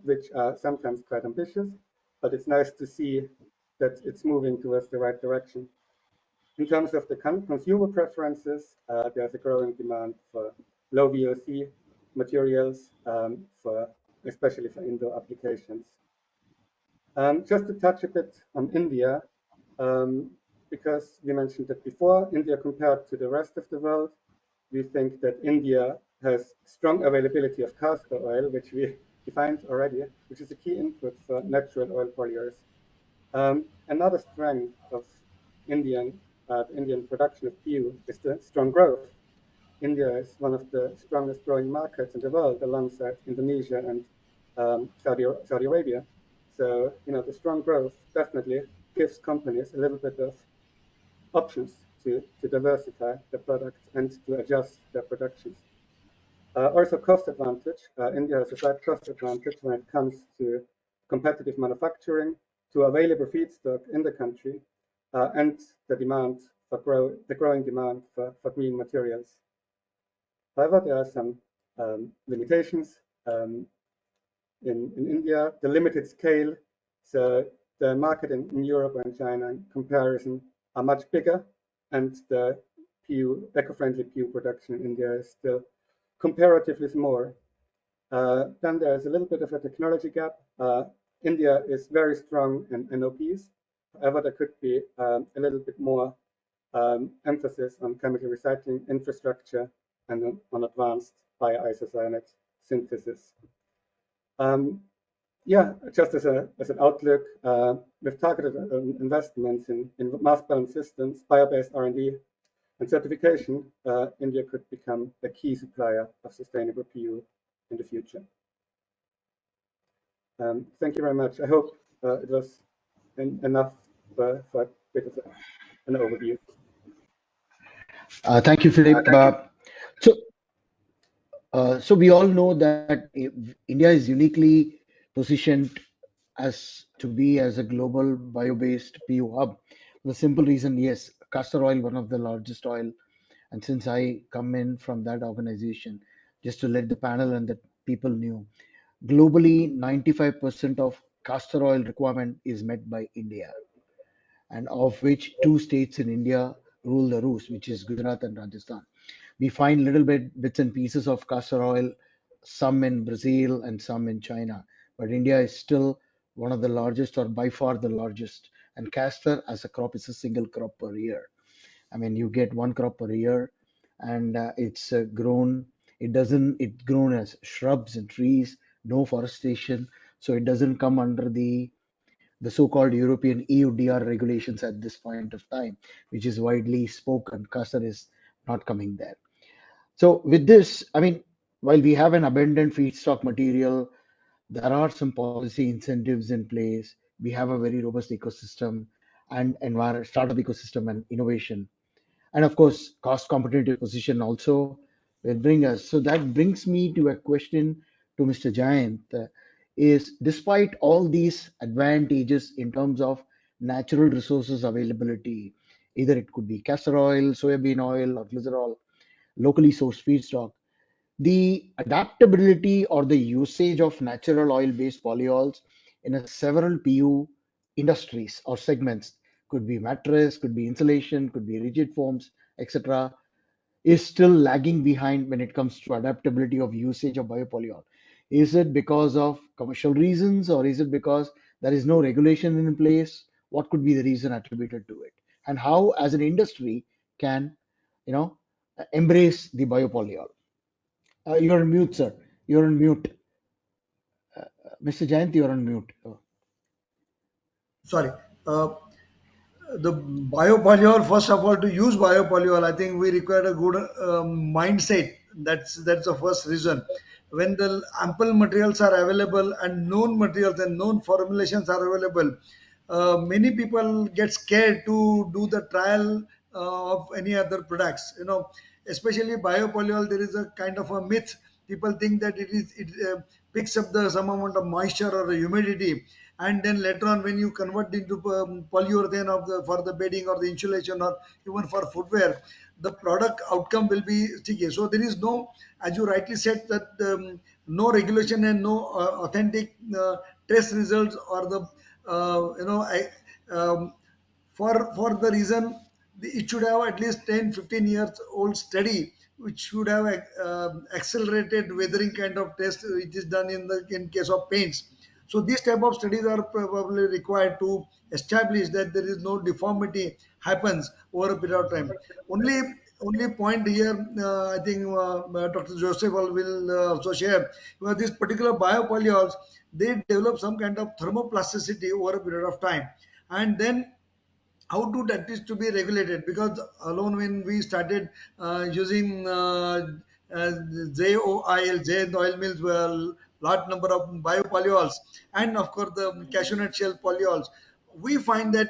which are sometimes quite ambitious, but it's nice to see that it's moving towards the right direction. In terms of the consumer preferences, there's a growing demand for low VOC materials, especially for indoor applications. Just to touch a bit on India, because we mentioned it before, India compared to the rest of the world, we think that India has strong availability of castor oil, which we defined already, which is a key input for natural oil polymers. Another strength of Indian production of PU is the strong growth. India is one of the strongest growing markets in the world, alongside Indonesia and Saudi Arabia. So, the strong growth definitely gives companies a little bit of options to diversify their products and to adjust their productions. Also, cost advantage. India has a slight cost advantage when it comes to competitive manufacturing, to available feedstock in the country, and the demand the growing demand for green materials. However, there are some limitations. In India, the limited scale, so the market in Europe and China in comparison are much bigger, and the eco-friendly PU production in India is still comparatively small. Then there's a little bit of a technology gap. India is very strong in NOPs. However, there could be a little bit more emphasis on chemical recycling infrastructure and on advanced bioisocyanate synthesis. Yeah, just as an outlook, with targeted investments in mass balance systems, bio-based R&D, and certification, India could become a key supplier of sustainable PU in the future. Thank you very much. I hope it was enough for a bit of an overview. Thank you, Philip. So we all know that India is uniquely positioned as to be as a global bio-based PU hub. The simple reason, yes, castor oil, one of the largest oil, and since I come in from that organization, just to let the panel and the people know, globally, 95% of castor oil requirement is met by India, and of which two states in India rule the roost, which is Gujarat and Rajasthan. We find little bits and pieces of castor oil, some in Brazil and some in China, but India is still one of the largest, or by far the largest. And castor as a crop is a single crop per year. I mean, you get one crop per year, and it's grown. It grown as shrubs and trees, no forestation, so it doesn't come under the so-called European EUDR regulations at this point of time, which is widely spoken. Castor is not coming there. So with this, I mean, while we have an abundant feedstock material, there are some policy incentives in place. We have a very robust ecosystem and startup ecosystem and innovation. And of course, cost competitive position also will bring us. So that brings me to a question to Mr. Jayant, is despite all these advantages in terms of natural resources availability, either it could be castor oil, soybean oil, or glycerol, locally sourced feedstock, the adaptability or the usage of natural oil-based polyols in several PU industries or segments, could be mattress, could be insulation, could be rigid foams, etc., is still lagging behind when it comes to adaptability of usage of biopolyol. Is it because of commercial reasons, or is it because there is no regulation in place? What could be the reason attributed to it? And how, as an industry, can you know embrace the biopolyol? You're on mute, sir. You're on mute. Mr. Jayant, you're on mute. Oh. Sorry. Uh, the biopolyol, first of all, to use biopolyol, I think we require a good mindset. That's the first reason. When the ample materials are available and known materials and known formulations are available, many people get scared to do the trial of any other products. Especially biopolyol, there is a kind of a myth. People think that it picks up the some amount of moisture or humidity, and then later on when you convert into polyurethane for the bedding or the insulation or even for footwear, the product outcome will be sticky. So there is no, as you rightly said, that no regulation and no authentic test results, or the for the reason it should have at least 10-15 years old study, which should have accelerated weathering kind of test, which is done in case of paints. So these type of studies are probably required to establish that there is no deformity happens over a period of time. Only point here, I think Dr. Joseph will also share, these particular biopolyols, they develop some kind of thermoplasticity over a period of time, and then how to that is to be regulated, because alone when we started using J oil mills were large number of biopolyols, and of course the cashew nut shell polyols, we find that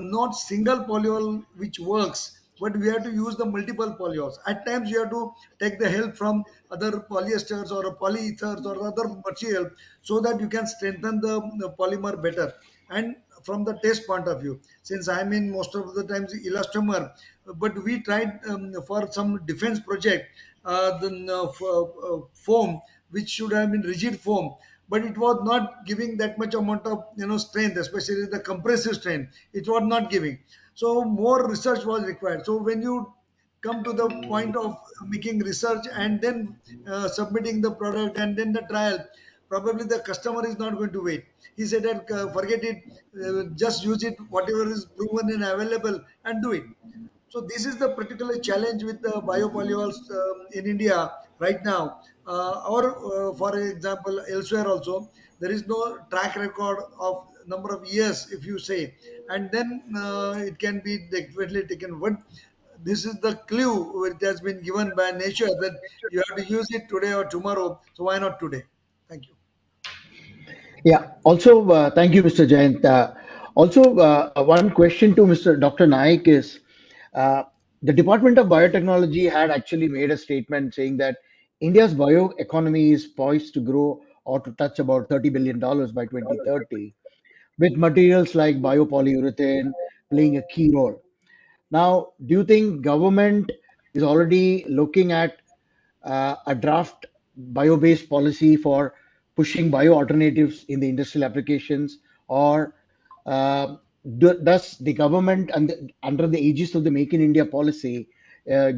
not single polyol which works, but we have to use the multiple polyols. At times you have to take the help from other polyesters or polyethers or other material, so that you can strengthen the polymer better. And from the test point of view, since I'm in most of the times elastomer, but we tried for some defense project foam, which should have been rigid foam, but it was not giving that much amount of strength, especially the compressive strength. It was not giving. So more research was required. So when you come to the point of making research and then submitting the product and then the trial, probably the customer is not going to wait. He said that forget it, just use it, whatever is proven and available, and do it. So this is the particular challenge with the biopolyols in India right now, or for example elsewhere also. There is no track record of number of years, if you say, and then it can be definitely taken. But this is the clue which has been given by nature that you have to use it today or tomorrow. So why not today? Thank you. Yeah. Also, thank you, Mr. Jayant. Also, one question to Mr. Dr. Naik is the Department of Biotechnology had actually made a statement saying that India's bioeconomy is poised to grow or to touch about $30 billion by 2030, with materials like biopolyurethane playing a key role. Now, do you think government is already looking at a draft bio-based policy for pushing bio alternatives in the industrial applications, or does the government under the aegis of the Make in India policy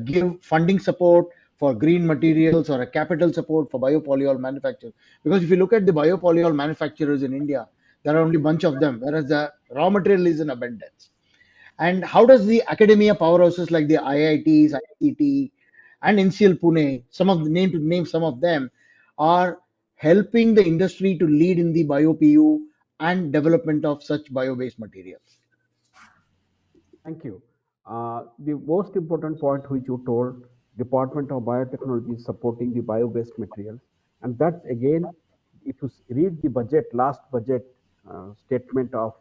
give funding support for green materials or a capital support for biopolyol manufacturers? Because if you look at the biopolyol manufacturers in India, there are only a bunch of them, whereas the raw material is in abundance. And how does the academia powerhouses like the IITs, ICT, and NCL Pune, some of the name to name some of them, are helping the industry to lead in the bio-PU and development of such bio-based materials? Thank you. The most important point which you told, Department of Biotechnology is supporting the bio-based materials, and that's again, if you read the budget, last budget statement of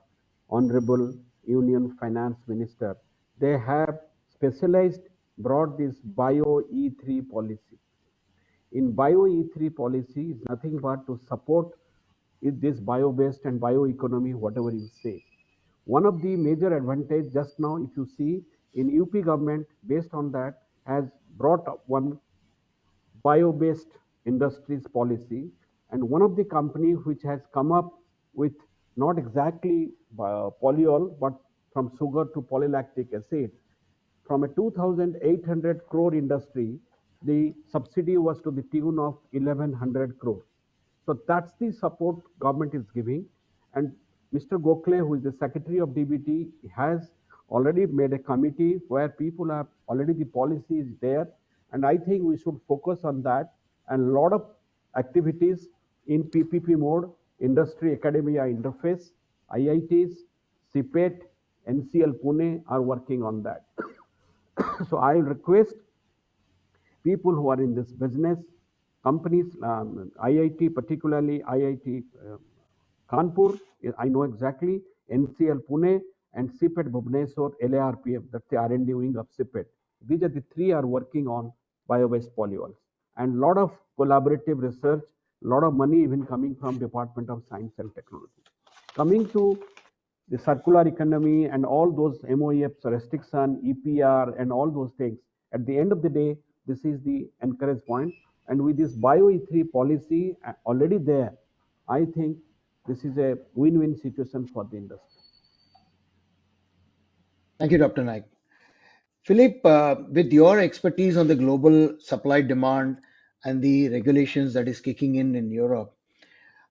Honorable Union Finance Minister, they have specialized brought this Bio E3 policy. In Bio E3 policy is nothing but to support this bio-based and bioeconomy, whatever you say. One of the major advantage just now, if you see in UP government, based on that, has brought up one bio-based industries policy, and one of the company which has come up with not exactly polyol, but from sugar to polylactic acid, from a 2,800 crore industry, the subsidy was to the tune of 1,100 crore. So that's the support government is giving. And Mr. Gokhale, who is the secretary of DBT, has already made a committee where people have already the policy is there. And I think we should focus on that, and a lot of activities in PPP mode, industry academia interface, IITs, CPET, NCL Pune are working on that. So I request people who are in this business, companies, IIT, particularly IIT Kanpur, I know exactly, NCL Pune, and CPET Bhubaneswar, LARPF, that's the R&D wing of CPET. These are the three are working on bio-based polyols. And a lot of collaborative research, a lot of money even coming from Department of Science and Technology. Coming to the circular economy and all those MOEFs, restriction, EPR, and all those things, at the end of the day, this is the encourage point. And with this Bio E3 policy already there, I think this is a win-win situation for the industry. Thank you, Dr. Naik. Philip, with your expertise on the global supply demand and the regulations that is kicking in Europe,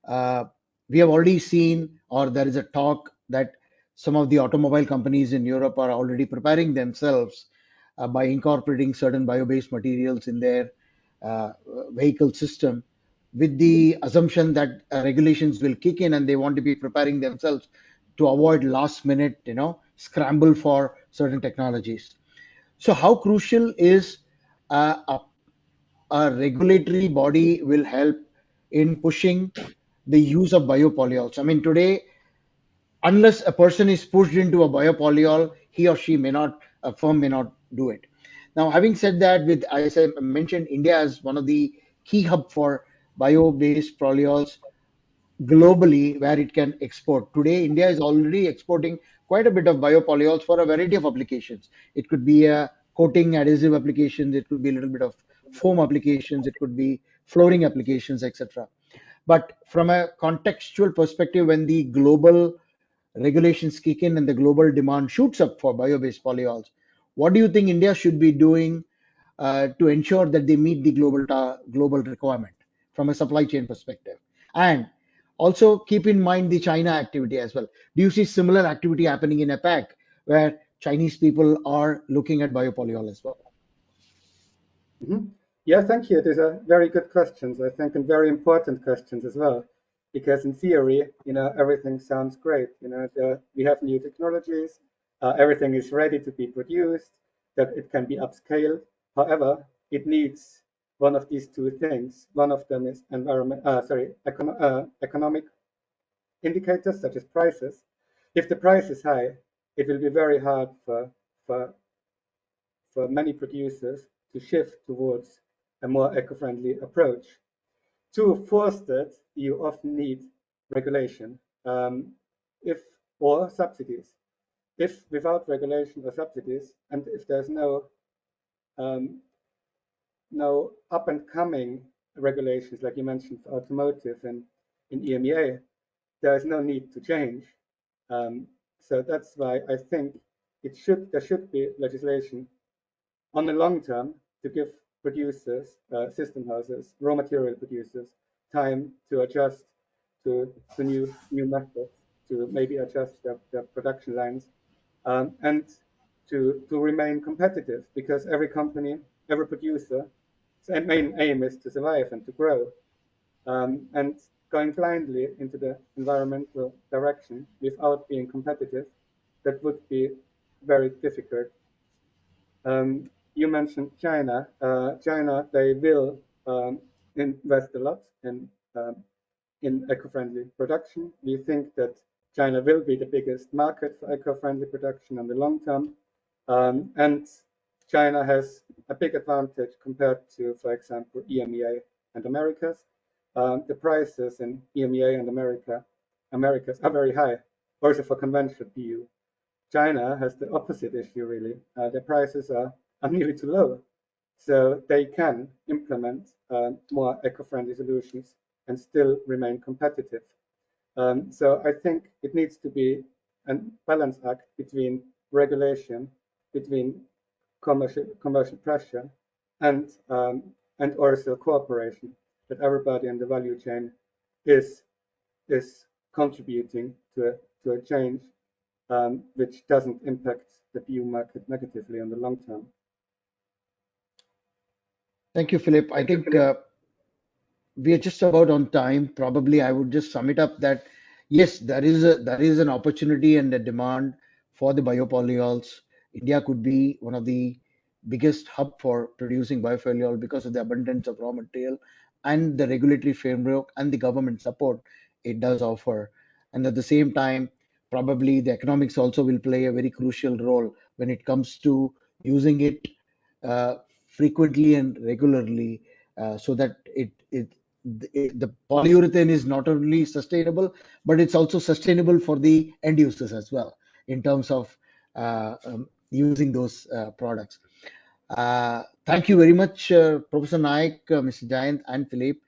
uh, we have already seen, or there is a talk that some of the automobile companies in Europe are already preparing themselves by incorporating certain bio-based materials in their uh, vehicle system, with the assumption that regulations will kick in, and they want to be preparing themselves to avoid last minute, scramble for certain technologies. So how crucial is a regulatory body will help in pushing the use of biopolyols? I mean, today, unless a person is pushed into a biopolyol, he or she may not, a firm may not do it. Now, having said that, with as I mentioned, India is one of the key hub for bio-based polyols. globally where it can export. Today, India is already exporting quite a bit of biopolyols for a variety of applications. It could be a coating adhesive applications, it could be a little bit of foam applications, it could be flooring applications, etc. But from a contextual perspective, when the global regulations kick in and the global demand shoots up for bio-based polyols, what do you think India should be doing to ensure that they meet the global requirement from a supply chain perspective? And also keep in mind the China activity as well. Do you see similar activity happening in APAC where Chinese people are looking at biopolyol as well? Mhm. Yeah, thank you. These are very good questions, I think, and very important questions as well. Because in theory, everything sounds great. We have new technologies, everything is ready to be produced, that it can be upscaled. However, it needs one of these two things. One of them is economic indicators such as prices. If the price is high, it will be very hard for for many producers to shift towards a more eco-friendly approach. To force that, you often need regulation, if or subsidies. If without regulation or subsidies, and if there's um, no up and coming regulations like you mentioned for automotive and in EMEA, there is no need to change. Um, so that's why I think there should be legislation on the long term to give producers, system houses, raw material producers time to adjust to new methods, to maybe adjust their production lines, and to remain competitive, because every company, every producer, its main aim is to survive and to grow. And going blindly into the environmental direction without being competitive, that would be very difficult. You mentioned China. China, they will invest a lot in eco-friendly production. We think that China will be the biggest market for eco-friendly production in the long term. And China has a big advantage compared to, for example, EMEA and Americas. The prices in EMEA and Americas are very high, also for conventional PU. China has the opposite issue, really. The prices are nearly too low. So they can implement more eco-friendly solutions and still remain competitive. So I think it needs to be a balance act between regulation, between commercial pressure, and also cooperation, that everybody in the value chain is is contributing to a change which doesn't impact the PU market negatively in the long term. Thank you, Philip. I think we are just about on time. Probably I would just sum it up that yes, there is an opportunity and a demand for the biopolyols. India could be one of the biggest hub for producing biopolyol because of the abundance of raw material and the regulatory framework and the government support it does offer. And at the same time, probably the economics also will play a very crucial role when it comes to using it uh, frequently and regularly, so that the polyurethane is not only sustainable, but it's also sustainable for the end users as well in terms of using those products. Thank you very much, Professor Naik, Mr. Jayant, and Philippe.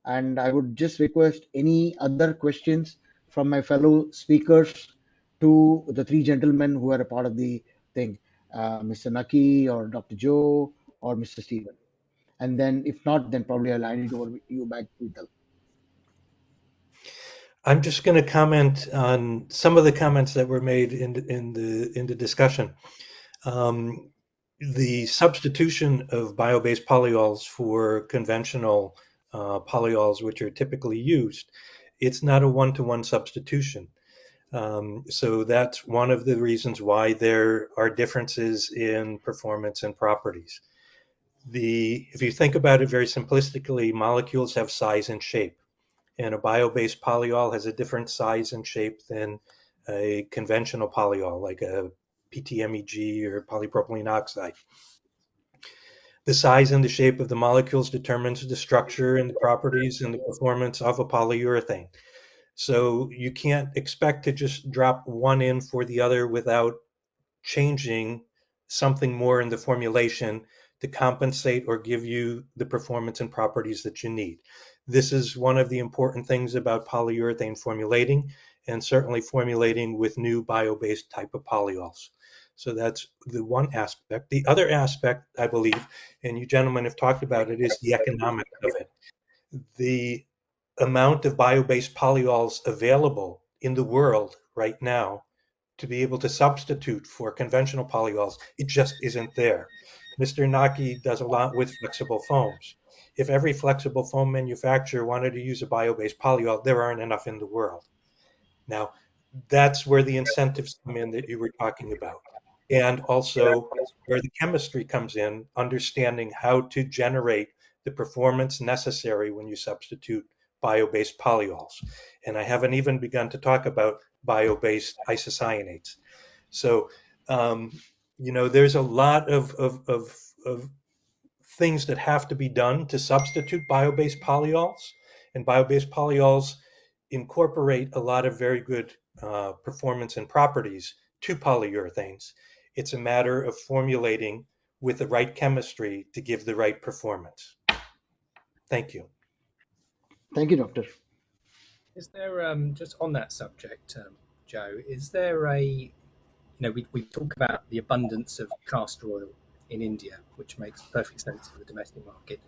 And I would just request any other questions from my fellow speakers to the three gentlemen who are a part of the thing, Mr. Naki or Dr. Joe or Mr. Stephen. And then if not, then probably I'll hand it over you back to Vital. I'm just going to comment on some of the comments that were made in the discussion. The substitution of bio-based polyols for conventional polyols, which are typically used, it's not a one-to-one substitution. So that's one of the reasons why there are differences in performance and properties. If you think about it very simplistically, molecules have size and shape, and a bio-based polyol has a different size and shape than a conventional polyol, like a PTMEG or polypropylene oxide. The size and the shape of the molecules determines the structure and the properties and the performance of a polyurethane. So you can't expect to just drop one in for the other without changing something more in the formulation to compensate or give you the performance and properties that you need. This is one of the important things about polyurethane formulating, and certainly formulating with new bio-based type of polyols. So that's the one aspect. The other aspect, I believe, and you gentlemen have talked about it, is the economics of it. The amount of bio-based polyols available in the world right now to be able to substitute for conventional polyols, it just isn't there. Mr. Naki does a lot with flexible foams. If every flexible foam manufacturer wanted to use a bio-based polyol, there aren't enough in the world. Now, that's where the incentives come in that you were talking about. And also where the chemistry comes in, understanding how to generate the performance necessary when you substitute bio-based polyols. And I haven't even begun to talk about bio-based isocyanates. So, there's a lot of things that have to be done to substitute bio-based polyols, and bio-based polyols incorporate a lot of very good performance and properties to polyurethanes. It's a matter of formulating with the right chemistry to give the right performance. Thank you. Thank you, Doctor. Is there, just on that subject, Joe, is there we talk about the abundance of castor oil in India, which makes perfect sense for the domestic market.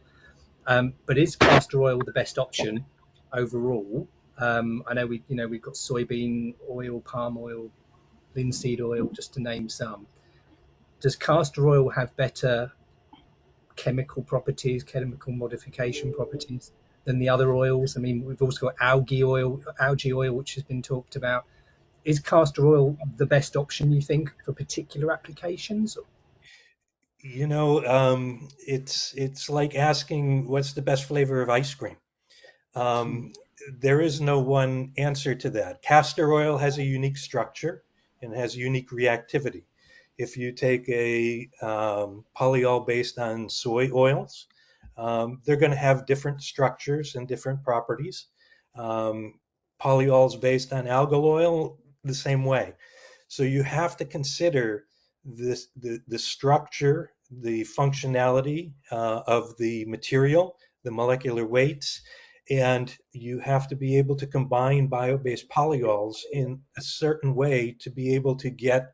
But is castor oil the best option overall? I know we've got soybean oil, palm oil, linseed oil, just to name some. Does castor oil have better chemical properties, chemical modification properties than the other oils? I mean, we've also got algae oil, which has been talked about. Is castor oil the best option, you think, for particular applications? It's like asking what's the best flavor of ice cream. Um, there is no one answer to that. Castor oil has a unique structure and has unique reactivity. If you take a polyol based on soy oils, they're going to have different structures and different properties. Um, Polyols based on algal oil, the same way. So you have to consider the structure, the functionality of the material, the molecular weights, and you have to be able to combine bio-based polyols in a certain way to be able to get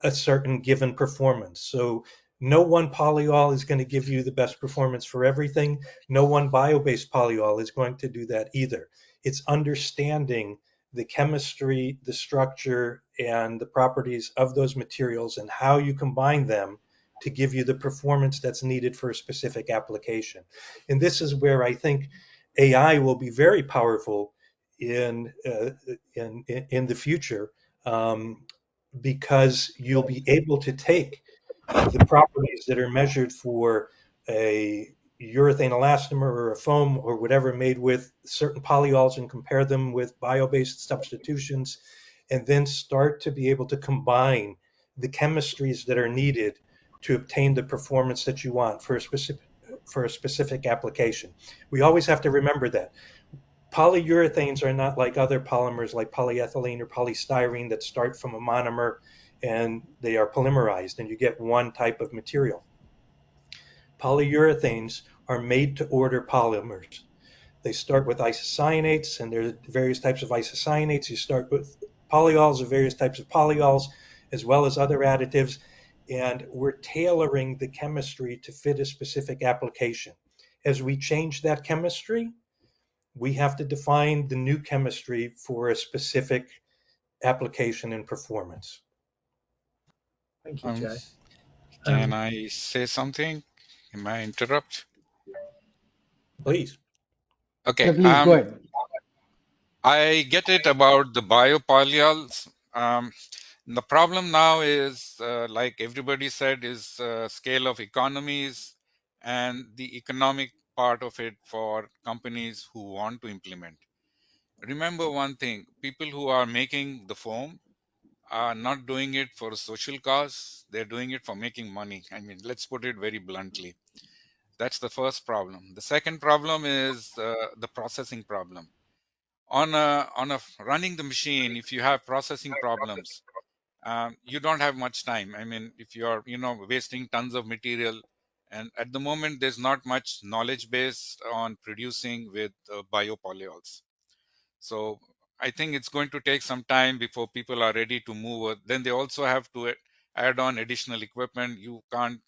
a certain given performance. So no one polyol is going to give you the best performance for everything. No one bio-based polyol is going to do that either. It's understanding the chemistry, the structure, and the properties of those materials and how you combine them to give you the performance that's needed for a specific application. And this is where I think AI will be very powerful in the future, because you'll be able to take the properties that are measured for a urethane elastomer or a foam or whatever made with certain polyols and compare them with bio-based substitutions, and then start to be able to combine the chemistries that are needed to obtain the performance that you want for a specific application. We always have to remember that polyurethanes are not like other polymers like polyethylene or polystyrene that start from a monomer and they are polymerized and you get one type of material. Polyurethanes are made to order polymers. They start with isocyanates, and there are various types of isocyanates. You start with polyols of various types of polyols, as well as other additives, and we're tailoring the chemistry to fit a specific application. As we change that chemistry, we have to define the new chemistry for a specific application and performance. Thank you, Joe. Can I say something? Am I interrupt? Please. Okay. Please go ahead. I get it about the biopolyols. The problem now is, like everybody said, is scale of economies and the economic part of it for companies who want to implement. Remember one thing, people who are making the foam are not doing it for a social cause. They're doing it for making money. I mean, let's put it very bluntly. That's the first problem. The second problem is the processing problem. on a running the machine, if you have processing problems, you don't have much time. I mean, if you're wasting tons of material, and at the moment there's not much knowledge base on producing with biopolyols. So I think it's going to take some time before people are ready to move. Then they also have to add on additional equipment. You can't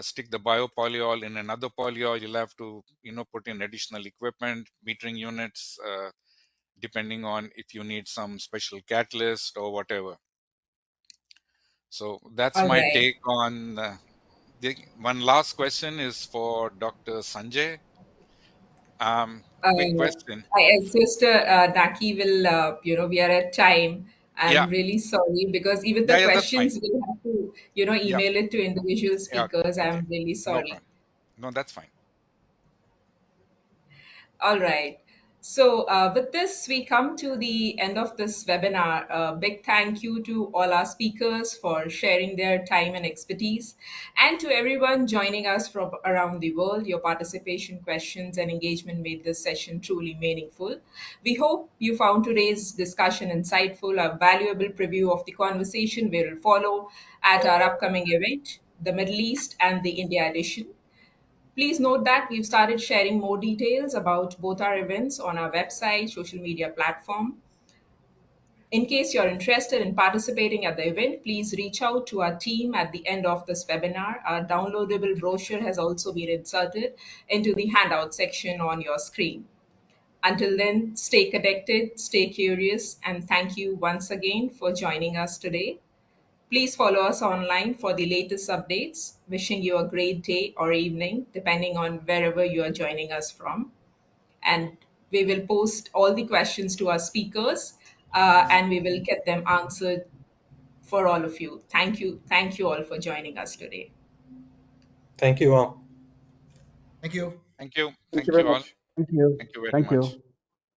stick the biopolyol in another polyol. You'll have to put in additional equipment, metering units, depending on if you need some special catalyst or whatever. So that's All my right. take on the one. Last question is for Dr. Sanjay. Quick Uh, question. Sister Naki will, we are at time. Yeah, I'm really sorry because even yeah, the yeah, that's fine. questions will have to, Yeah, email it to individual yeah, speakers. okay, I'm really no sorry. problem. No, that's fine. All right. So, with this, we come to the end of this webinar. A big thank you to all our speakers for sharing their time and expertise, and to everyone joining us from around the world. Your participation, questions, and engagement made this session truly meaningful. We hope you found today's discussion insightful. A valuable preview of the conversation will follow at our upcoming event, the Middle East and the India edition. Please note that we've started sharing more details about both our events on our website, social media platform. In case you're interested in participating at the event, please reach out to our team at the end of this webinar. Our downloadable brochure has also been inserted into the handout section on your screen. Until then, stay connected, stay curious, and thank you once again for joining us today. Please follow us online for the latest updates. Wishing you a great day or evening, depending on wherever you are joining us from. And we will post all the questions to our speakers and we will get them answered for all of you. Thank you. Thank you all for joining us today. Thank you all. Thank you. Thank you. Thank you Thank you very all. much. Thank you. Thank you very Thank much. you.